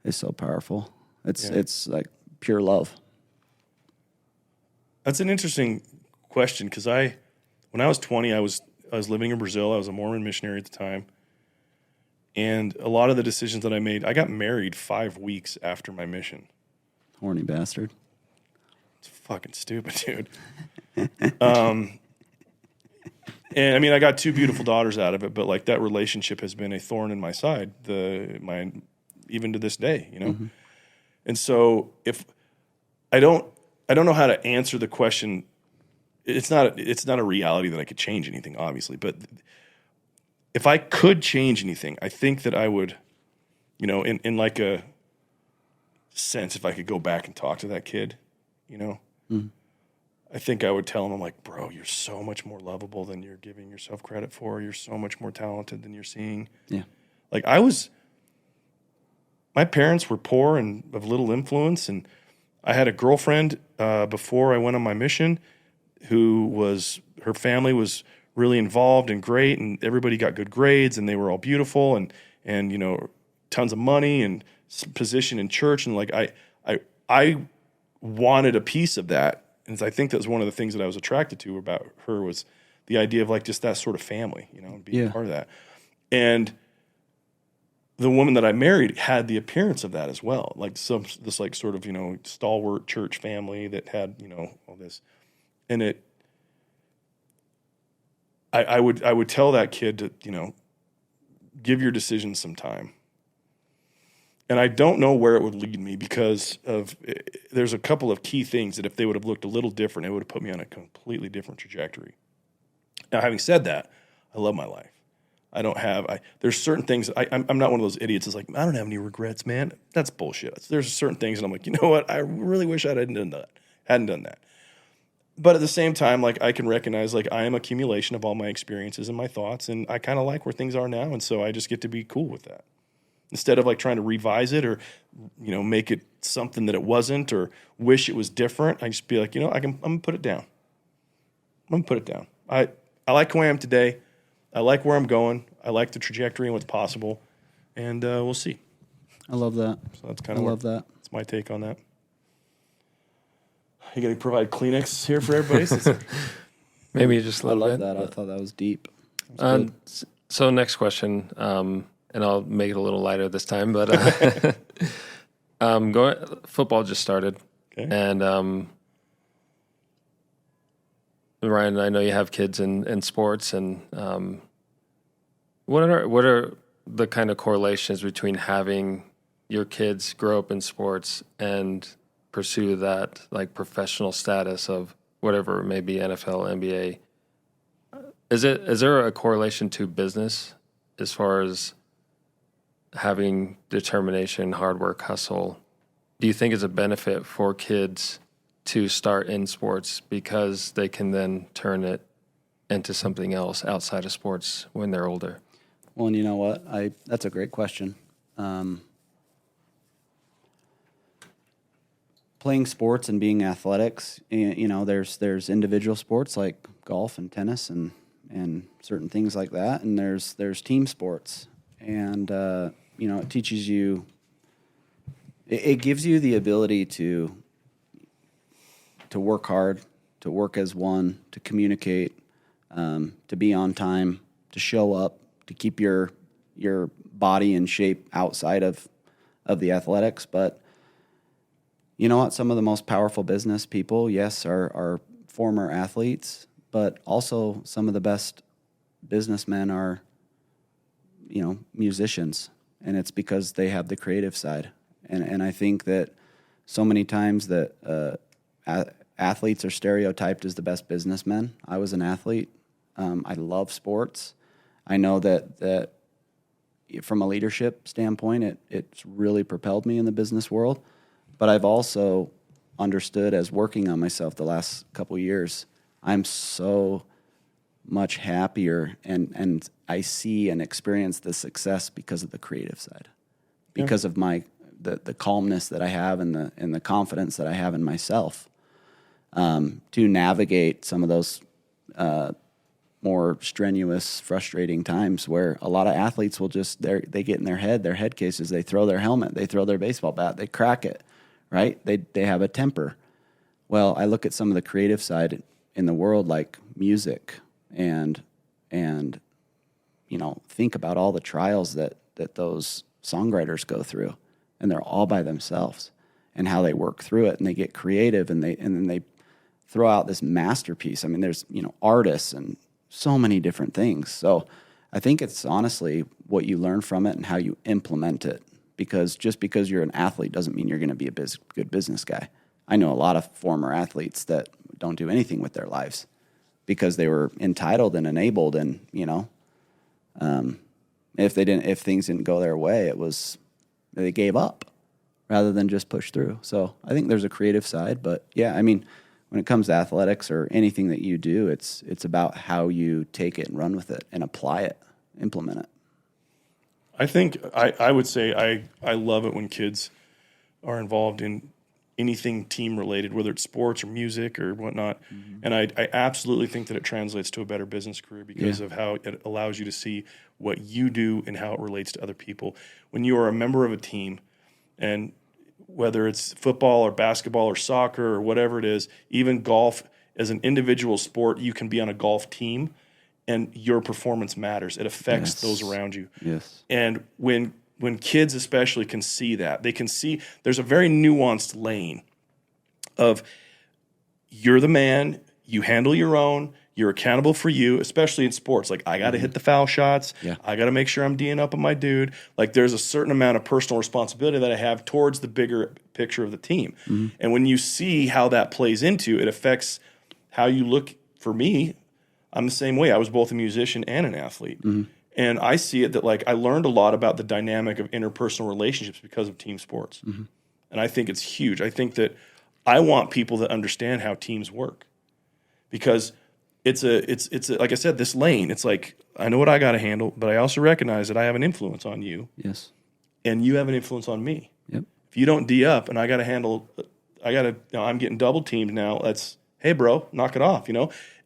is so powerful. It's like pure love. That's an interesting question because when I was 20, I was living in Brazil. I was a Mormon missionary at the time. And a lot of the decisions that I made, I got married 5 weeks after my mission. Horny bastard. It's fucking stupid, dude. And I mean, I got 2 beautiful daughters out of it, but like that relationship has been a thorn in my side, even to this day, Mm-hmm. And so if I don't know how to answer the question. It's not a reality that I could change anything, obviously, but if I could change anything, I think that I would, in like a sense, if I could go back and talk to that kid, Mm-hmm. I think I would tell him, I'm like, bro, you're so much more lovable than you're giving yourself credit for. You're so much more talented than you're seeing. Yeah. Like my parents were poor and of little influence, and I had a girlfriend before I went on my mission her family was really involved and great, and everybody got good grades, and they were all beautiful, and tons of money and position in church, and like I wanted a piece of that, and I think that was one of the things that I was attracted to about her was the idea of like just that sort of family, and being part of that, and the woman that I married had the appearance of that as well, like this like sort of stalwart church family that had all this. And I would tell that kid to, give your decisions some time. And I don't know where it would lead me because there's a couple of key things that if they would have looked a little different, it would have put me on a completely different trajectory. Now, having said that, I love my life. There's certain things, I'm not one of those idiots that's like, I don't have any regrets, man. That's bullshit. There's certain things and I'm like, you know what? I really wish I hadn't done that. But at the same time, like I can recognize like I am accumulation of all my experiences and my thoughts, and I kind of like where things are now, and so I just get to be cool with that. Instead of like trying to revise it or make it something that it wasn't or wish it was different, I just be like, I'm gonna put it down. I like who I am today. I like where I'm going. I like the trajectory and what's possible, and we'll see. I love that. So that's kind of that. That's my take on that. You got to provide Kleenex here for everybody. Maybe just a little bit. I love that. I thought that was deep. So next question, and I'll make it a little lighter this time, but football just started, Okay. and Ryan, I know you have kids in sports, and what are the kind of correlations between having your kids grow up in sports and pursue that like professional status of whatever it may be, NFL, NBA? Is there a correlation to business as far as having determination, hard work, hustle? Do you think it's a benefit for kids to start in sports because they can then turn it into something else outside of sports when they're older? Well, and you know what? That's a great question. Playing sports and being athletics, there's individual sports like golf and tennis and certain things like that, and there's team sports, and it teaches you. It gives you the ability to work hard, to work as one, to communicate, to be on time, to show up, to keep your body in shape outside of the athletics. But you know what? Some of the most powerful business people, yes, are former athletes, but also some of the best businessmen are, musicians, and it's because they have the creative side. And I think that so many times that athletes are stereotyped as the best businessmen. I was an athlete. I love sports. I know that from a leadership standpoint, it's really propelled me in the business world. But I've also understood as working on myself the last couple of years, I'm so much happier and I see and experience the success because of the creative side, because of the calmness that I have and the confidence that I have in myself to navigate some of those more strenuous, frustrating times where a lot of athletes will they get in their head cases, they throw their helmet, they throw their baseball bat, they crack it, right? They have a temper. Well, I look at some of the creative side in the world like music and think about all the trials that those songwriters go through, and they're all by themselves, and how they work through it, and they get creative, and then they throw out this masterpiece. I mean, there's artists and so many different things. So I think it's honestly what you learn from it and how you implement it. Because just because you're an athlete doesn't mean you're going to be a good business guy. I know a lot of former athletes that don't do anything with their lives because they were entitled and enabled, and if things didn't go their way, they gave up rather than just push through. So I think there's a creative side, but yeah, I mean, when it comes to athletics or anything that you do, it's about how you take it and run with it and apply it, implement it. I think I would say I love it when kids are involved in anything team related, whether it's sports or music or whatnot. Mm-hmm. And I absolutely think that it translates to a better business career because of how it allows you to see what you do and how it relates to other people. When you are a member of a team, and whether it's football or basketball or soccer or whatever it is, even golf as an individual sport, you can be on a golf team and your performance matters. It affects those around you. Yes. And when kids especially can see that, they can see there's a very nuanced lane of you're the man, you handle your own, you're accountable for you, especially in sports. Like, I got to hit the foul shots. Yeah. I got to make sure I'm D'ing up on my dude. Like, there's a certain amount of personal responsibility that I have towards the bigger picture of the team. Mm-hmm. And when you see how that plays into it, affects how you look. For me, I'm the same way. I was both a musician and an athlete. Mm-hmm. And I see it that, like, I learned a lot about the dynamic of interpersonal relationships because of team sports. Mm-hmm. And I think it's huge. I think that I want people that understand how teams work, because it's like I said, this lane. It's like, I know what I got to handle, but I also recognize that I have an influence on you. Yes. And you have an influence on me. Yep. If you don't D up and I got to handle, I'm getting double teamed now. Hey bro, knock it off,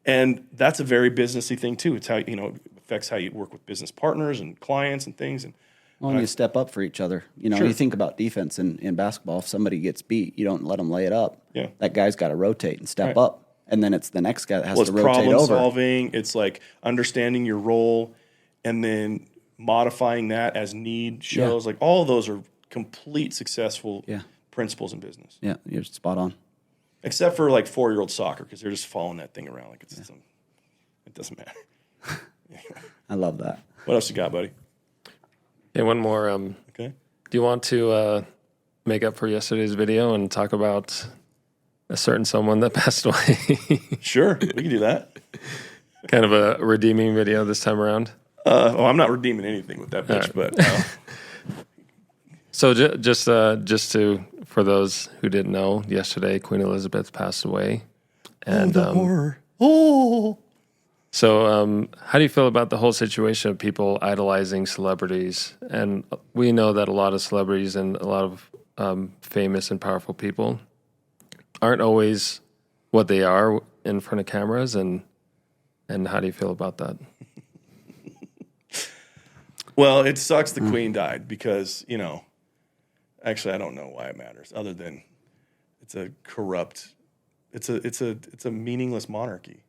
And that's a very businessy thing too. It's how, it affects how you work with business partners and clients and things. And you step up for each other. Sure. You think about defense in basketball. If somebody gets beat, you don't let them lay it up. Yeah. That guy's got to rotate and step up. And then it's the next guy that has to rotate problem over. Solving. It's like understanding your role. and then modifying that as need shows. Like all of those are complete successful principles in business. Yeah, you're spot on. Except for like 4-year-old soccer, because they're just following that thing around like it's it doesn't matter. I love that. What else you got, buddy? Hey, one more. Okay. Do you want to make up for yesterday's video and talk about a certain someone that passed away? Sure, we can do that. Kind of a redeeming video this time around. I'm not redeeming anything with that bitch, but So just to for those who didn't know, yesterday Queen Elizabeth passed away, and the horror. Oh. So how do you feel about the whole situation of people idolizing celebrities? And we know that a lot of celebrities and a lot of famous and powerful people aren't always what they are in front of cameras, and how do you feel about that? Well, it sucks the Queen died because, actually I don't know why it matters other than it's a corrupt, it's a meaningless monarchy.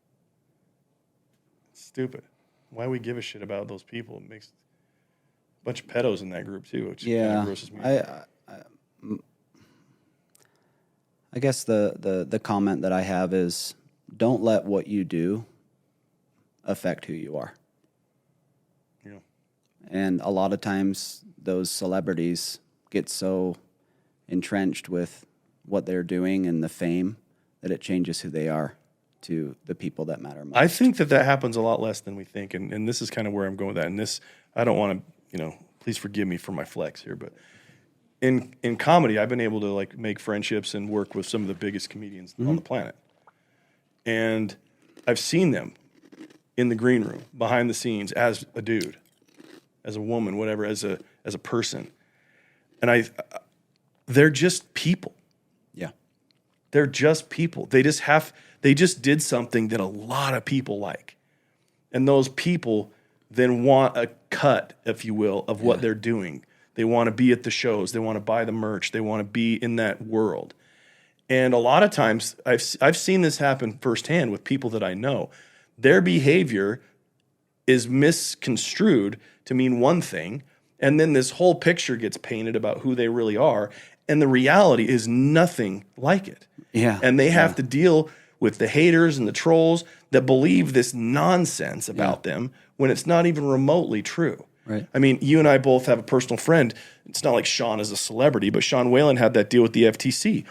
It's stupid. Why we give a shit about those people? It makes a bunch of pedos in that group too, which kind of grosses me out. I guess the comment that I have is don't let what you do affect who you are. Yeah. And a lot of times those celebrities get so entrenched with what they're doing and the fame that it changes who they are to the people that matter most. I think that happens a lot less than we think, and this is kind of where I'm going with that. And this, I don't want to, please forgive me for my flex here, but in comedy, I've been able to like make friendships and work with some of the biggest comedians on the planet, and I've seen them in the green room, behind the scenes, as a dude, as a woman, whatever, as a person, and they're just people. Yeah, they're just people. They just did something that a lot of people like, and those people then want a cut, if you will, of what they're doing. They want to be at the shows. They want to buy the merch. They want to be in that world. And a lot of times, I've seen this happen firsthand with people that I know. Their behavior is misconstrued to mean one thing, and then this whole picture gets painted about who they really are, and the reality is nothing like it. Yeah. And they have to deal with the haters and the trolls that believe this nonsense about them when it's not even remotely true. Right. I mean, you and I both have a personal friend. It's not like Sean is a celebrity, but Sean Whalen had that deal with the FTC.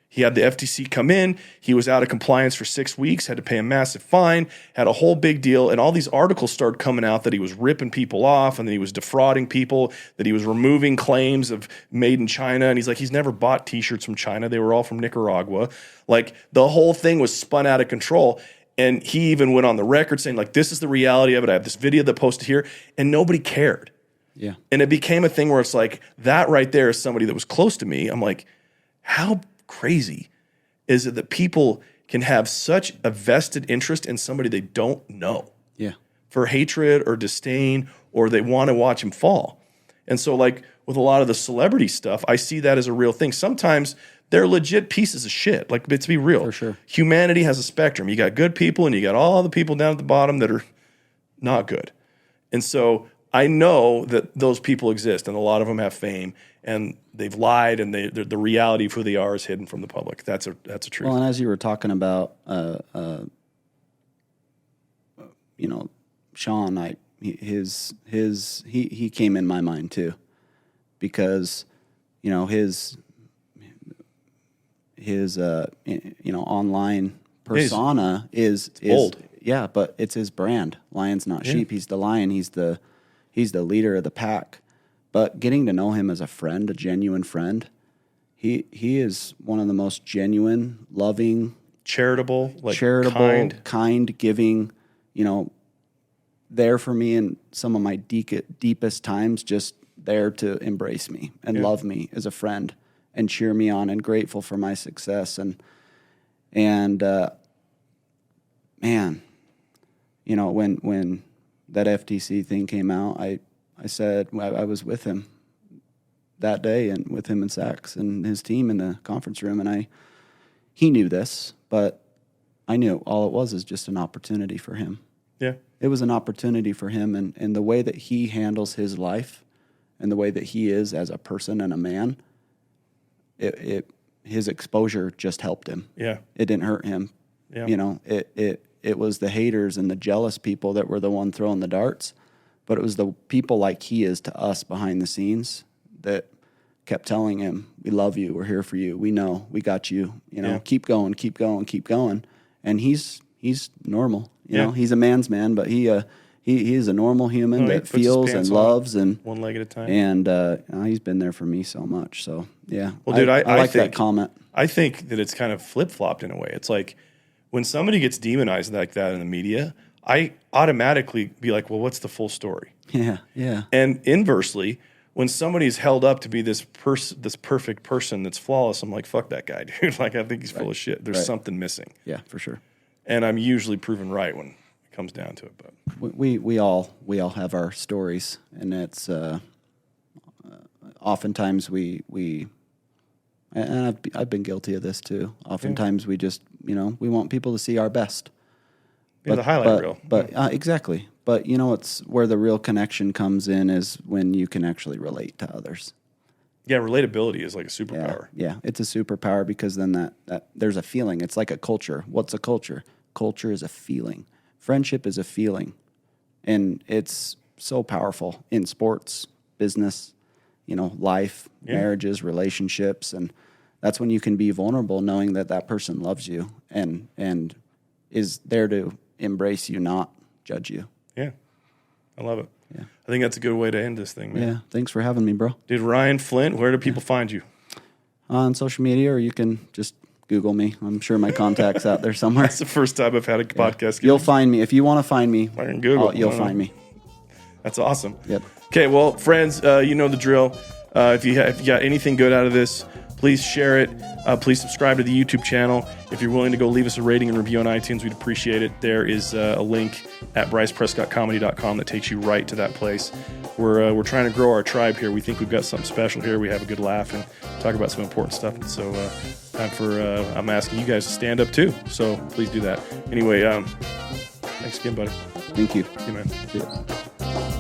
He had the FTC come in. He was out of compliance for 6 weeks, had to pay a massive fine, had a whole big deal. And all these articles started coming out that he was ripping people off and that he was defrauding people, that he was removing claims of made in China. And he's like, he's never bought T-shirts from China. They were all from Nicaragua. Like the whole thing was spun out of control. And he even went on the record saying, like, this is the reality of it. I have this video that posted here, and nobody cared. Yeah. And it became a thing where it's like, that right there is somebody that was close to me. I'm like, how crazy is it that people can have such a vested interest in somebody they don't know? Yeah. For hatred or disdain, or they want to watch him fall. And so, like, with a lot of the celebrity stuff, I see that as a real thing. Sometimes they're legit pieces of shit. Like, let's be real. For sure. Humanity has a spectrum. You got good people and you got all the people down at the bottom that are not good. And so I know that those people exist, and a lot of them have fame, and they've lied, and the reality of who they are is hidden from the public. That's a truth. Well, and as you were talking about, Sean, he came in my mind too, because his online persona is bold. Yeah, but it's his brand. Lion's not sheep. He's the lion. He's the leader of the pack. But getting to know him as a friend, a genuine friend, he is one of the most genuine, loving, charitable, kind, giving, there for me in some of my deepest times, just there to embrace me and love me as a friend and cheer me on, and grateful for my success. And man, when that FTC thing came out, I said I was with him that day, and with him and Sachs and his team in the conference room, and he knew this, but I knew all it was is just an opportunity for him. Yeah. It was an opportunity for him, and the way that he handles his life and the way that he is as a person and a man, his exposure just helped him. Yeah. It didn't hurt him. Yeah. You know, it was the haters and the jealous people that were the one throwing the darts, but it was the people like he is to us behind the scenes that kept telling him, we love you, we're here for you, we know, we got you, you know, keep going, keep going, keep going. And he's normal, you know, he's a man's man, but he is a normal human that feels and loves and one leg at a time. And he's been there for me so much. So yeah. Well, dude, I like think, that comment. I think that it's kind of flip-flopped in a way. It's like when somebody gets demonized like that in the media, I automatically be like, well, what's the full story? Yeah, yeah. And inversely, when somebody's held up to be this perfect person that's flawless, I'm like, fuck that guy, dude. Like, I think he's full of shit. There's something missing. Yeah, for sure. And I'm usually proven right when it comes down to it. But we all have our stories, and it's oftentimes we and I've been guilty of this too. Oftentimes we just, you know, we want people to see our best. Yeah, the highlight reel. But exactly. But you know, it's where the real connection comes in is when you can actually relate to others. Yeah, relatability is like a superpower. Yeah, it's a superpower because then that there's a feeling. It's like a culture. What's a culture? Culture is a feeling. Friendship is a feeling. And it's so powerful in sports, business, you know, life, marriages, relationships, and that's when you can be vulnerable knowing that that person loves you and is there to embrace you, not judge you. Yeah. I love it. Yeah. I think that's a good way to end this thing, man. Yeah. Thanks for having me, bro. Dude, Ryan Flint, where do people find you? On social media, or you can just Google me. I'm sure my contact's out there somewhere. That's the first time I've had a podcast. You'll find me. If you want to find me, Google. you'll find me. That's awesome. Yep. Okay, well, friends, you know the drill. If you got anything good out of this, please share it. Please subscribe to the YouTube channel. If you're willing to go leave us a rating and review on iTunes, we'd appreciate it. There is a link at bryceprescottcomedy.com that takes you right to that place. We're trying to grow our tribe here. We think we've got something special here. We have a good laugh and talk about some important stuff. And so I'm asking you guys to stand up too. So please do that. Anyway, thanks again, buddy. Thank you. See you, man. See ya.